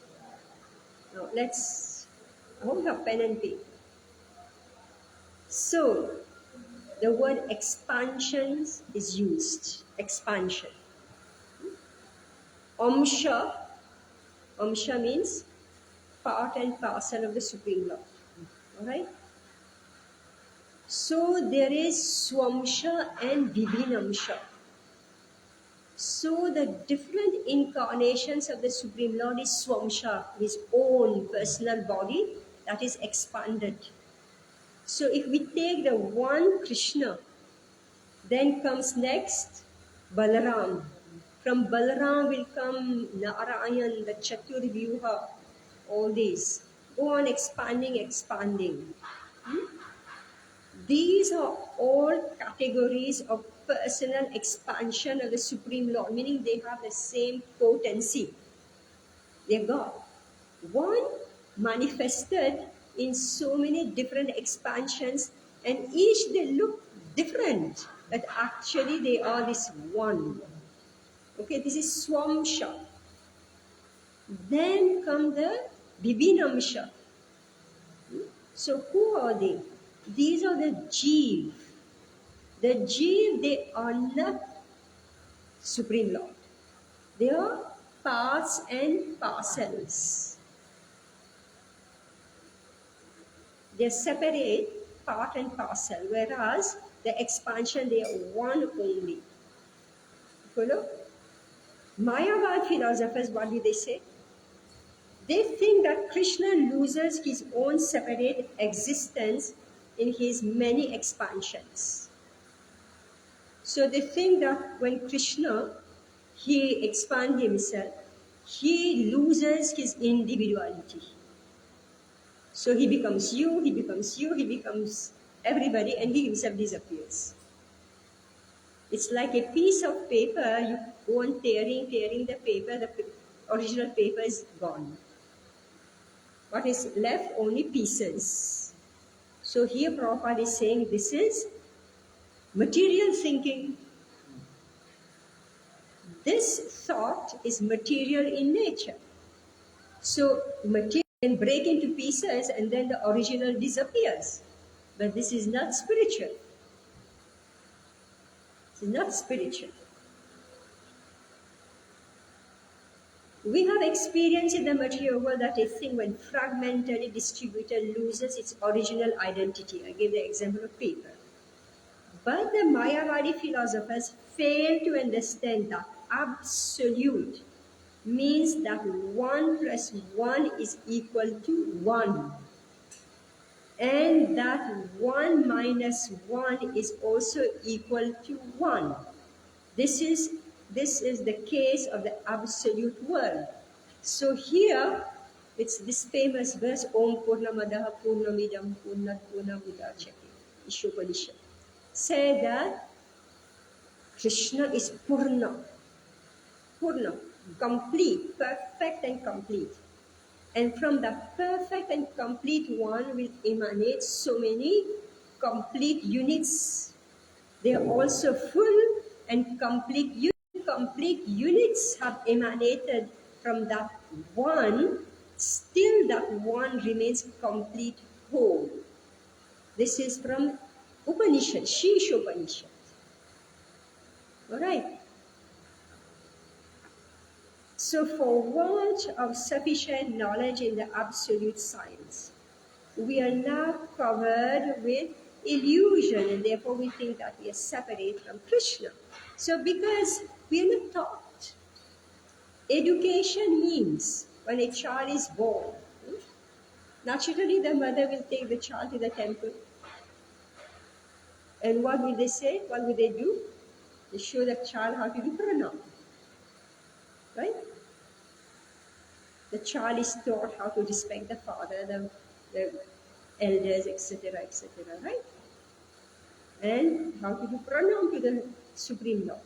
Now let's hold up pen and paper. So the word expansions is used. Expansion. Amsha. Amsha means part and parcel of the Supreme Lord. Alright? So there is Swamsha and Vibhinamsha. So the different incarnations of the Supreme Lord is Swamsha, his own personal body that is expanded. So if we take the one Krishna, then comes next Balaram. From Balaram will come Narayan, the Chaturvyuha, all these. Go on expanding. These are all categories of personal expansion of the Supreme Lord, meaning they have the same potency. They're God. One manifested in so many different expansions, and each they look different, but actually they are this one. Okay, this is Swamsha. Then come the Vibhinamsha. So who are they? These are the Jeev. The Jeev, they are not Supreme Lord. They are parts and parcels. They separate part and parcel, whereas the expansion, they are one only. Follow? Mayavad philosophers, what do they say? They think that Krishna loses his own separate existence in his many expansions. So they think that when Krishna, he expands himself, he loses his individuality. So he becomes you, he becomes everybody, and he himself disappears. It's like a piece of paper, you go on tearing the paper, the original paper is gone. What is left? Only pieces. So here Prabhupada is saying this is material thinking. This thought is material in nature. So material can break into pieces and then the original disappears. But this is not spiritual. This is not spiritual. We have experienced in the material world that a thing, when fragmentally distributed, loses its original identity. I gave the example of paper. But the Mayavadi philosophers fail to understand that absolute means that 1 plus 1 is equal to 1. And that 1 minus 1 is also equal to 1. This is This is the case of the absolute world. So here, it's this famous verse, Om Purnamadaha Purnamidam Purnat Purnamudachyate, Ishopanishad. Say that Krishna is Purna, Purna, complete, perfect and complete. And from the perfect and complete one will emanate so many complete units. They are also full and complete units. Complete units have emanated from that one, still that one remains complete whole. This is from Upanishad, Shisha Upanishad. All right. So for want of sufficient knowledge in the absolute science, we are now covered with illusion, and therefore we think that we are separate from Krishna. So because we are not taught, education means when a child is born, naturally the mother will take the child to the temple. And what will they say? What will they do? They show the child how to do pranam. Right? The child is taught how to respect the father, the elders, etc., etc., right? And how to do pranam to the Supreme Lord.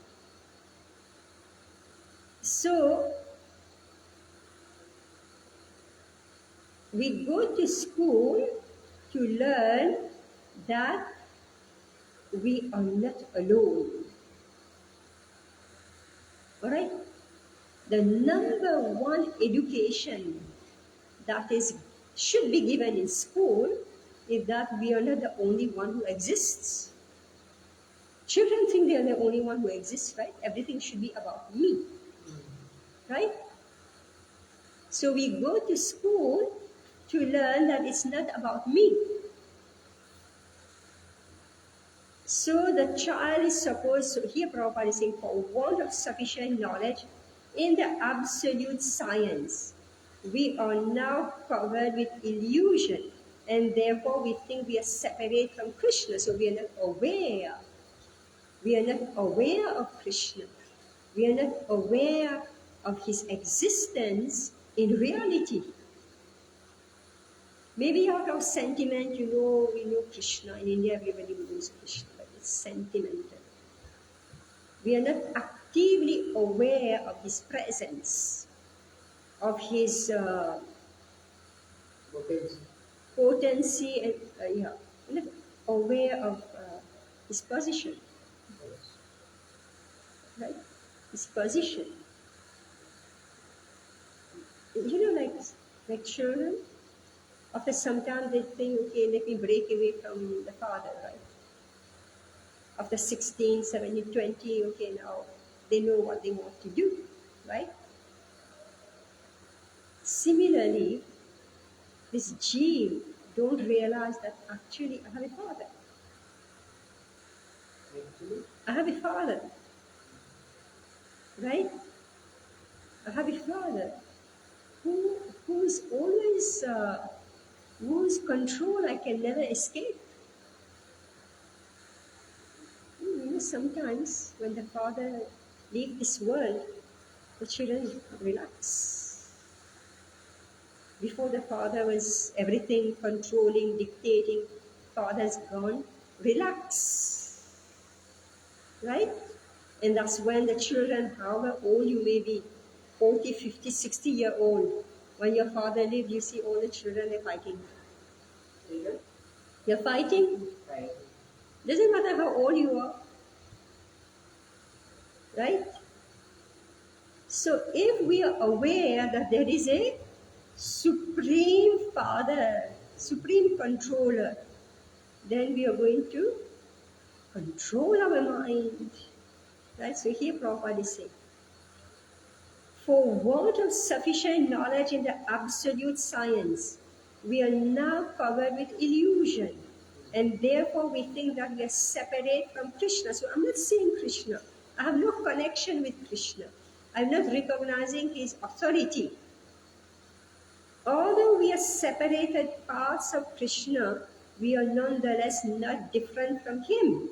So, we go to school to learn that we are not alone. Alright? The number one education that should be given in school is that we are not the only one who exists. Children think they are the only one who exists, right? Everything should be about me. Right? So we go to school to learn that it's not about me. So the child is supposed to, here Prabhupada is saying, for want of sufficient knowledge in the absolute science, we are now covered with illusion, and therefore we think we are separate from Krishna, so we are not aware. We are not aware of Krishna. We are not aware of his existence in reality. Maybe out of sentiment, we know Krishna. In India, everybody knows Krishna, but it's sentimental. We are not actively aware of his presence, of his potency, and we're not aware of his position. Right? His position. Like children, after some time they think, okay, let me break away from the father, right? After 16, 17, 20, okay, now they know what they want to do, right? Similarly, this jeev don't realize that actually I have a father. I have a father, right? I have a father who's always, whose control I can never escape. Sometimes when the father leaves this world, the children relax. Before the father was everything, controlling, dictating. Father's gone, relax. Right? And that's when the children, however old you may be, 40, 50, 60-year-old, when your father lived, you see all the children are fighting. You're fighting? Right. Doesn't matter how old you are. Right? So if we are aware that there is a supreme father, supreme controller, then we are going to control our mind. Right? So here Prabhupada is saying, for want of sufficient knowledge in the absolute science, we are now covered with illusion. And therefore we think that we are separate from Krishna. So I'm not seeing Krishna. I have no connection with Krishna. I'm not recognizing his authority. Although we are separated parts of Krishna, we are nonetheless not different from him.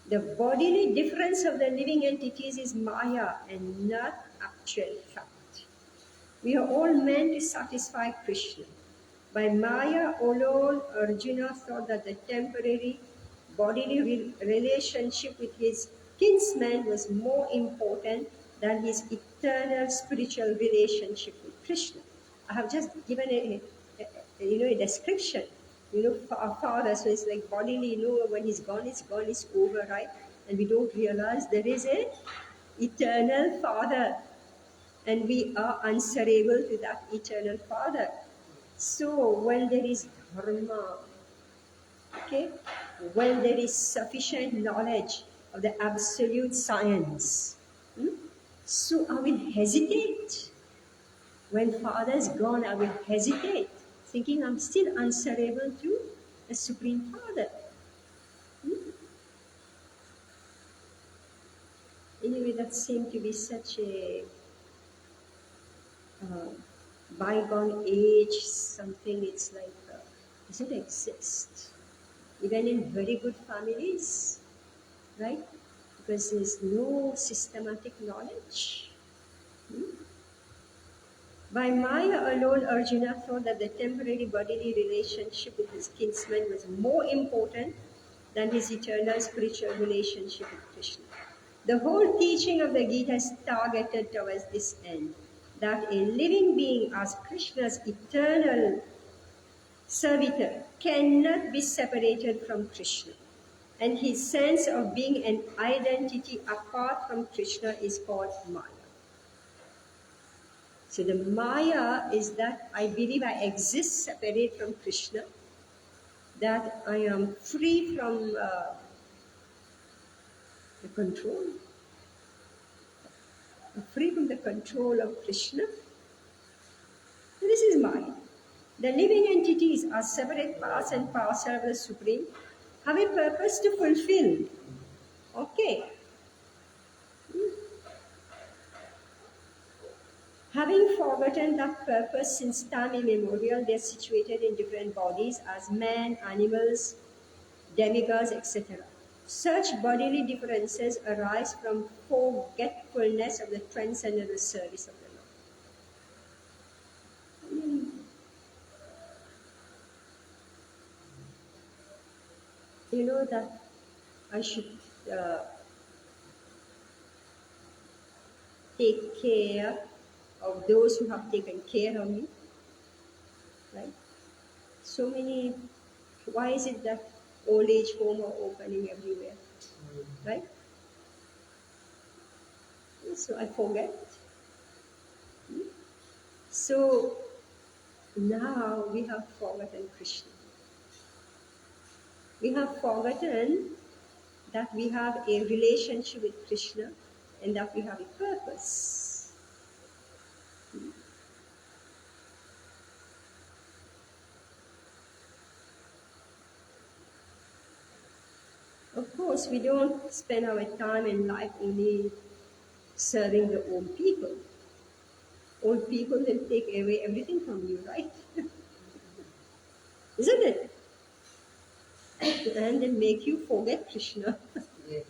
The bodily difference of the living entities is Maya and not actual fact. We are all meant to satisfy Krishna. By Maya alone, Arjuna thought that the temporary bodily relationship with his kinsman was more important than his eternal spiritual relationship with Krishna. I have just given a description. Our father, so it's like bodily, when he's gone, it's over, right? And we don't realize there is a eternal father, and we are answerable to that eternal father. So when there is dharma, okay, when there is sufficient knowledge of the absolute science, so I will hesitate. When father is gone, I will hesitate, thinking I'm still answerable to the Supreme Father. Anyway, that seemed to be such a bygone age, something it's like, doesn't exist. Even in very good families, right? Because there's no systematic knowledge. By Maya alone, Arjuna thought that the temporary bodily relationship with his kinsman was more important than his eternal spiritual relationship with Krishna. The whole teaching of the Gita is targeted towards this end, that a living being as Krishna's eternal servitor cannot be separated from Krishna. And his sense of being an identity apart from Krishna is called Maya. So the Maya is that I believe I exist separate from Krishna, that I am free from the control, free from the control of Krishna. So this is Maya. The living entities are separate parts and parcel of the Supreme, have a purpose to fulfill. Okay. Having forgotten that purpose since time immemorial, they are situated in different bodies as men, animals, demigods, etc. Such bodily differences arise from forgetfulness of the transcendental service of the Lord. You know that I should take care of those who have taken care of me, right? So many, why is it that old age home are opening everywhere, right? So I forget. So now we have forgotten Krishna. We have forgotten that we have a relationship with Krishna and that we have a purpose. Of course, we don't spend our time in life only serving the old people. Old people will take away everything from you, right? Isn't it? And they make you forget Krishna. Yes.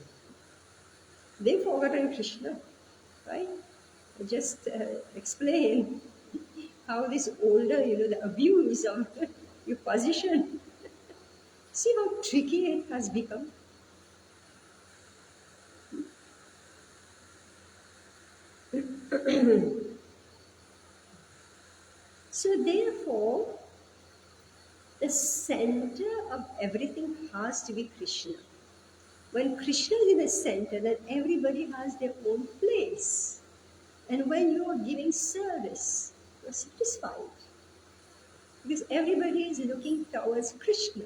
They've forgotten Krishna, right? Just explain how this older, the abuse of your position. See how tricky it has become. So therefore, the center of everything has to be Krishna. When Krishna is in the center, then everybody has their own place. And when you are giving service, you are satisfied. Because everybody is looking towards Krishna.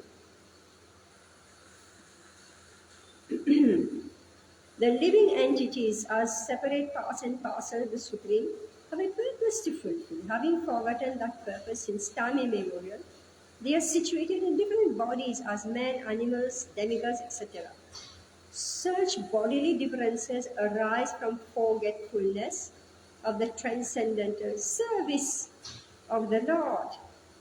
The living entities, as separate parts and parcel of the Supreme, have a purpose to fulfill. Having forgotten that purpose since time immemorial, they are situated in different bodies as men, animals, demigods, etc. Such bodily differences arise from forgetfulness of the transcendental service of the Lord.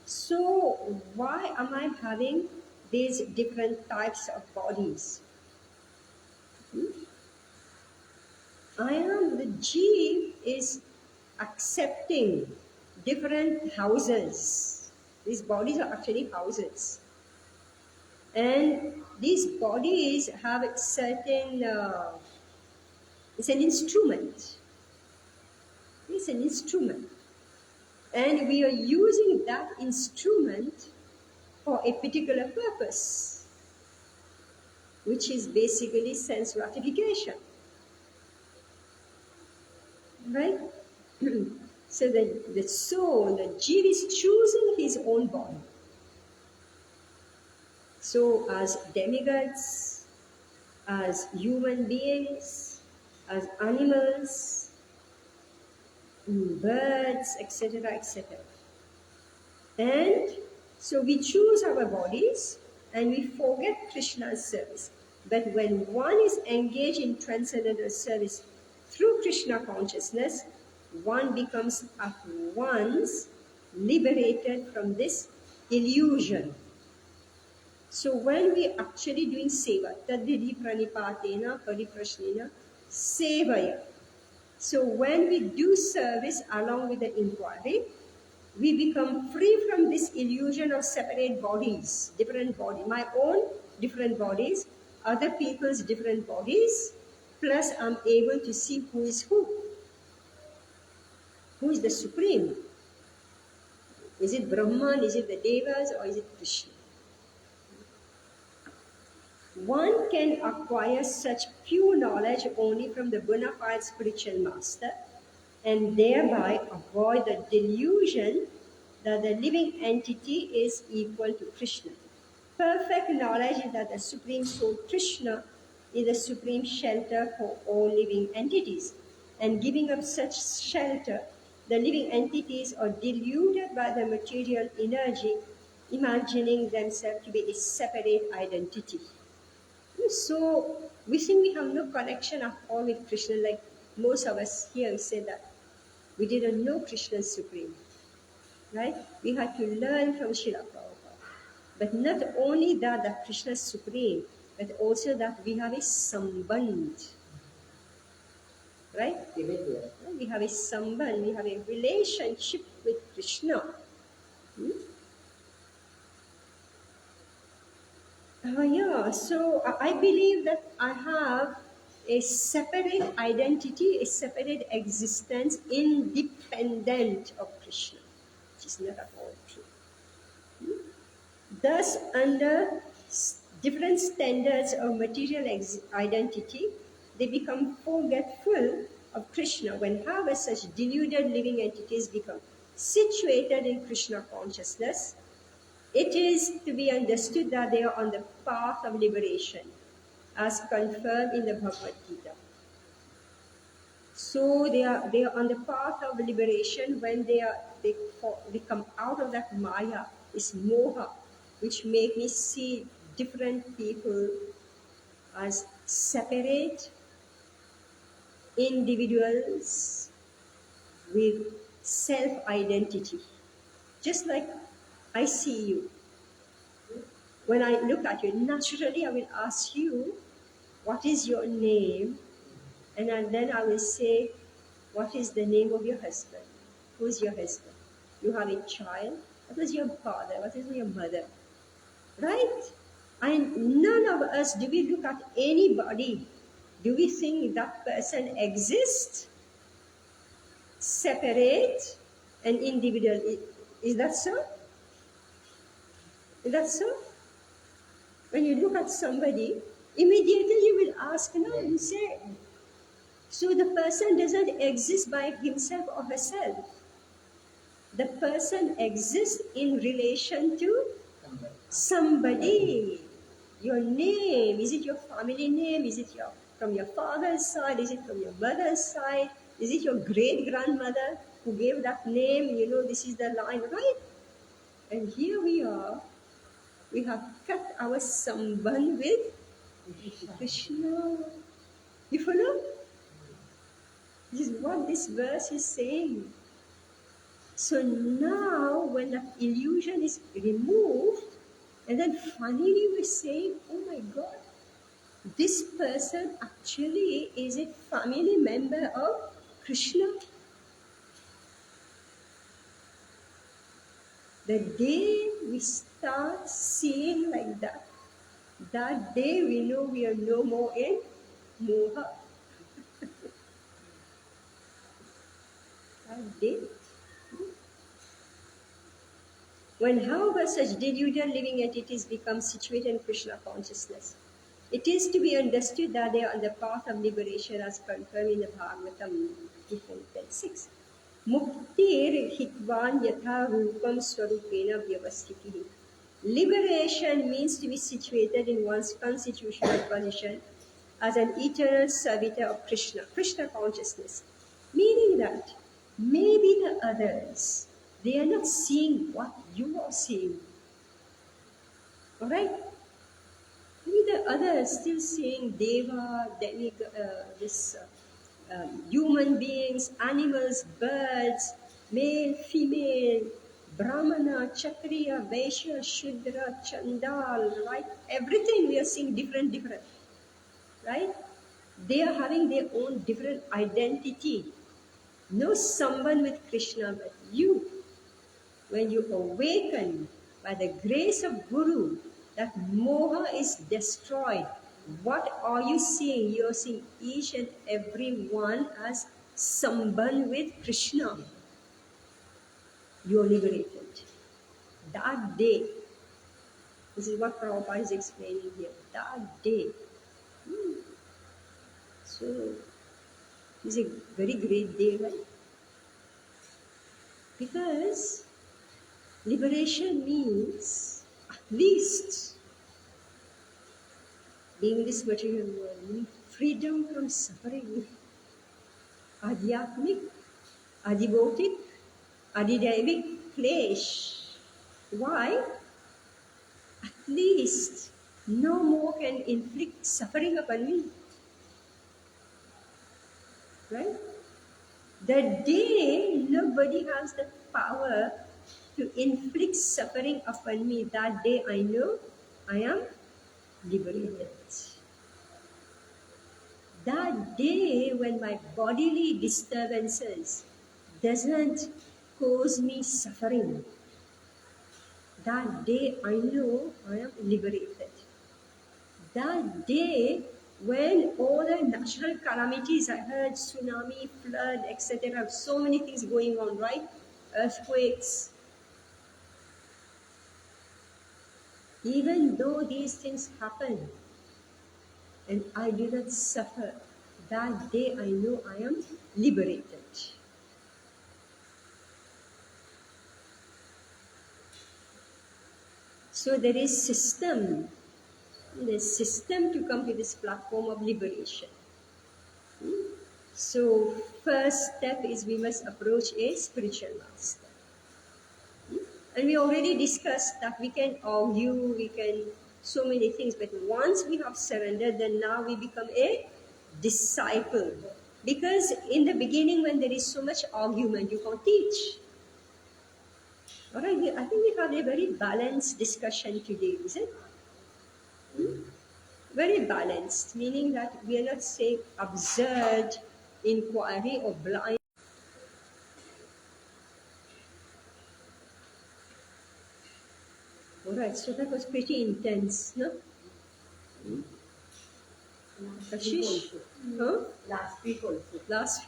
So, why am I having these different types of bodies? I am, the Jeev is accepting different houses. These bodies are actually houses. And these bodies have a certain, it's an instrument. It's an instrument. And we are using that instrument for a particular purpose, which is basically sense gratification. Right? So the soul, the Jeev is choosing his own body. So as demigods, as human beings, as animals, birds, etc., etc. And so we choose our bodies and we forget Krishna's service. But when one is engaged in transcendental service through Krishna consciousness, one becomes at once liberated from this illusion. So when we are actually doing seva, tadvidi pranipatena pariprashnena sevaya. So when we do service along with the inquiry, we become free from this illusion of separate bodies, different bodies, my own different bodies, other people's different bodies, plus I'm able to see who is who. Who is the Supreme? Is it Brahman, is it the Devas, or is it Krishna? One can acquire such pure knowledge only from the bona fide spiritual master and thereby avoid the delusion that the living entity is equal to Krishna. Perfect knowledge is that the Supreme Soul Krishna is the supreme shelter for all living entities. And giving up such shelter, the living entities are deluded by the material energy, imagining themselves to be a separate identity. So we think we have no connection at all with Krishna, like most of us here say that we didn't know Krishna is supreme, right? We had to learn from Srila Prabhupada. But not only that Krishna is supreme, but also that we have a sambandh, right? We have a sambandh, we have a relationship with Krishna. So I believe that I have a separate identity, a separate existence independent of Krishna, which is not at all true. Thus, under different standards of material identity, they become forgetful of Krishna. Whenever such deluded living entities become situated in Krishna consciousness, it is to be understood that they are on the path of liberation, as confirmed in the Bhagavad Gita. So they are on the path of liberation when they come out of that maya, this moha, which make me see different people as separate individuals with self-identity. Just like I see you. When I look at you, naturally I will ask you, what is your name? And then I will say, what is the name of your husband? Who is your husband? You have a child? What is your father? What is your mother? Right? And none of us, do we look at anybody? Do we think that person exists? Separate and individual. Is that so? Is that so? When you look at somebody, immediately you will ask, no, you say. So the person doesn't exist by himself or herself. The person exists in relation to somebody. Your name, is it your family name? Is it from your father's side? Is it from your mother's side? Is it your great-grandmother who gave that name? You know, this is the line, right? And here we are. We have cut our sambandh with Krishna. You follow? This is what this verse is saying. So now, when that illusion is removed, and then finally we say, oh my God, this person actually is a family member of Krishna. The day we start seeing like that, that day we know we are no more in moha. That day. When, however, such deluded living entities become situated in Krishna consciousness, it is to be understood that they are on the path of liberation as confirmed in the Bhagavatam 10.6. Muktir hitvan yatha rupam swarupena vyavastitihi. Liberation means to be situated in one's constitutional position as an eternal servitor of Krishna, Krishna consciousness. Meaning that maybe the others, they are not seeing what you are seeing. Alright? Maybe the others still seeing Deva, human beings, animals, birds, male, female, Brahmana, Kshatriya, Vaishya, Shudra, Chandal, right? Everything we are seeing different, right? They are having their own different identity. No someone with Krishna but you. When you awaken by the grace of Guru, that moha is destroyed. What are you seeing? You are seeing each and every one as someone with Krishna. You are liberated. That day, this is what Prabhupada is explaining here. That day. So, it's a very great day, right? Because liberation means at least being this material world, freedom from suffering, adhyatmic, adhibotic, adhidaivic flesh. Why? At least no more can inflict suffering upon me. Right? The day nobody has the power to inflict suffering upon me, that day I know I am liberated. That day when my bodily disturbances doesn't cause me suffering, that day I know I am liberated. That day when all the natural calamities, I heard tsunami, flood, etc., so many things going on, right? Earthquakes. Even though these things happen and I do not suffer, that day I know I am liberated. So there is system. There's system to come to this platform of liberation. So first step is we must approach a spiritual master. And we already discussed that we can argue, we can so many things, but once we have surrendered, then now we become a disciple. Because in the beginning, when there is so much argument, you can't teach. All right, I think we had a very balanced discussion today, is it? Very balanced, meaning that we are not saying absurd inquiry or blind. All right, so that was pretty intense, no? Ashish? Huh? Last week also. Last,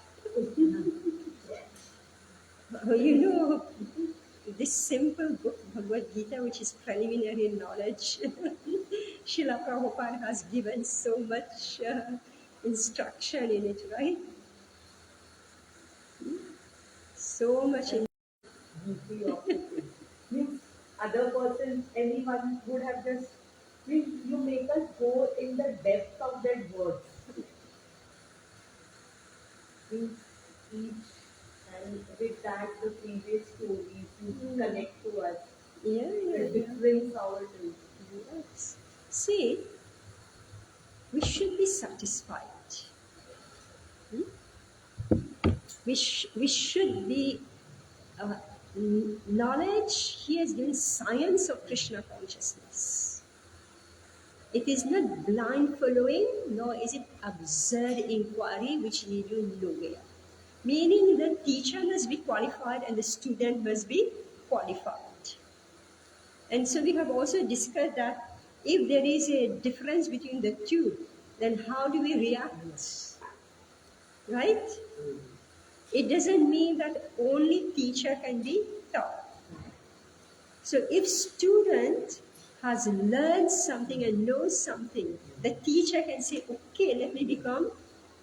you know, this simple book, Bhagavad Gita, which is preliminary knowledge, Srila Prabhupada has given so much instruction in it, right? So much. Beauty of it is. Means other person, anyone would have just, means you make us go in the depth of that words. Means each, and with that the previous stories you connect to us. Yeah. The difference our two. Yes. See, we should be satisfied. We should be knowledge. He has given science of Krishna consciousness. It is not blind following, nor is it absurd inquiry which lead you nowhere. Meaning the teacher must be qualified and the student must be qualified. And so we have also discussed that if there is a difference between the two, then how do we react? Right? It doesn't mean that only teacher can be taught. So if student has learned something and knows something, the teacher can say, okay, let me become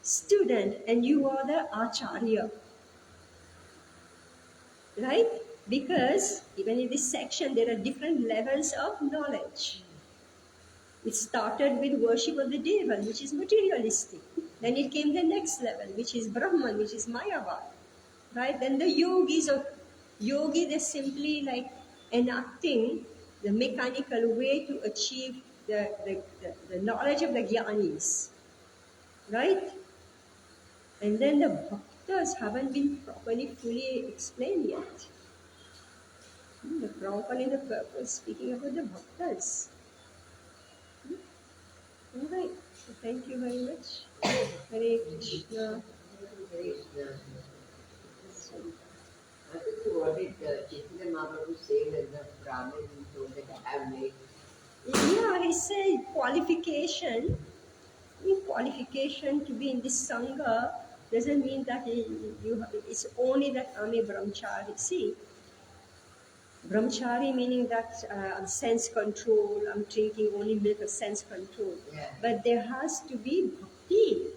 student and you are the acharya. Right? Because even in this section, there are different levels of knowledge. It started with worship of the devil, which is materialistic. Then it came the next level, which is Brahman, which is Mayavad. Right? Then the yogi, they're simply like enacting the mechanical way to achieve the knowledge of the jnanis. Right? And then the bhaktas haven't been properly fully explained yet. The Prabhupada in the purpose speaking about the bhaktas. All right. So thank you very much. Hare Krishna. Hare Krishna. I think what did Chaitanya Mahaprabhu say that the Brahmin told that I have made? Yeah, he said qualification to be in this Sangha doesn't mean that it's only that I'm a brahmachari. See, brahmachari meaning that I'm sense control, I'm drinking only milk of sense control. Yeah. But there has to be bhakti.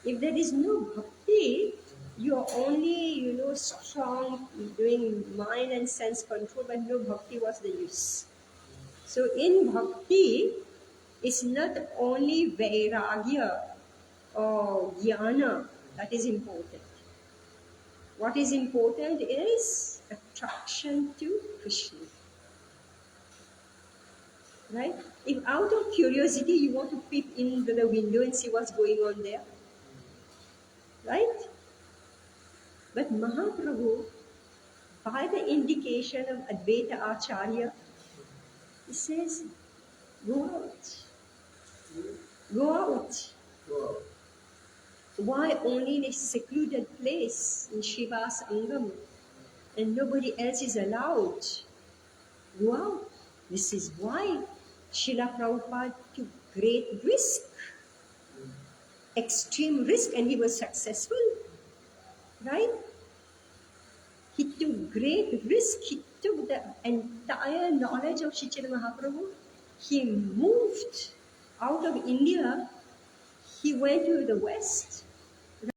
If there is no bhakti, you are only, strong doing mind and sense control, but no bhakti, what's the use? So in bhakti, it's not only vairagya or jnana that is important. What is important is attraction to Krishna. Right? If out of curiosity you want to peep into the window and see what's going on there, right? But Mahaprabhu, by the indication of Advaita Acharya, he says, go out. Go out. Wow. Why only in a secluded place in Shiva's Angam and nobody else is allowed? Go out. This is why Srila Prabhupada took great risk, extreme risk, and he was successful. Right? He took great risk. He took the entire knowledge of Sri Chaitanya Mahaprabhu. He moved out of India. He went to the West.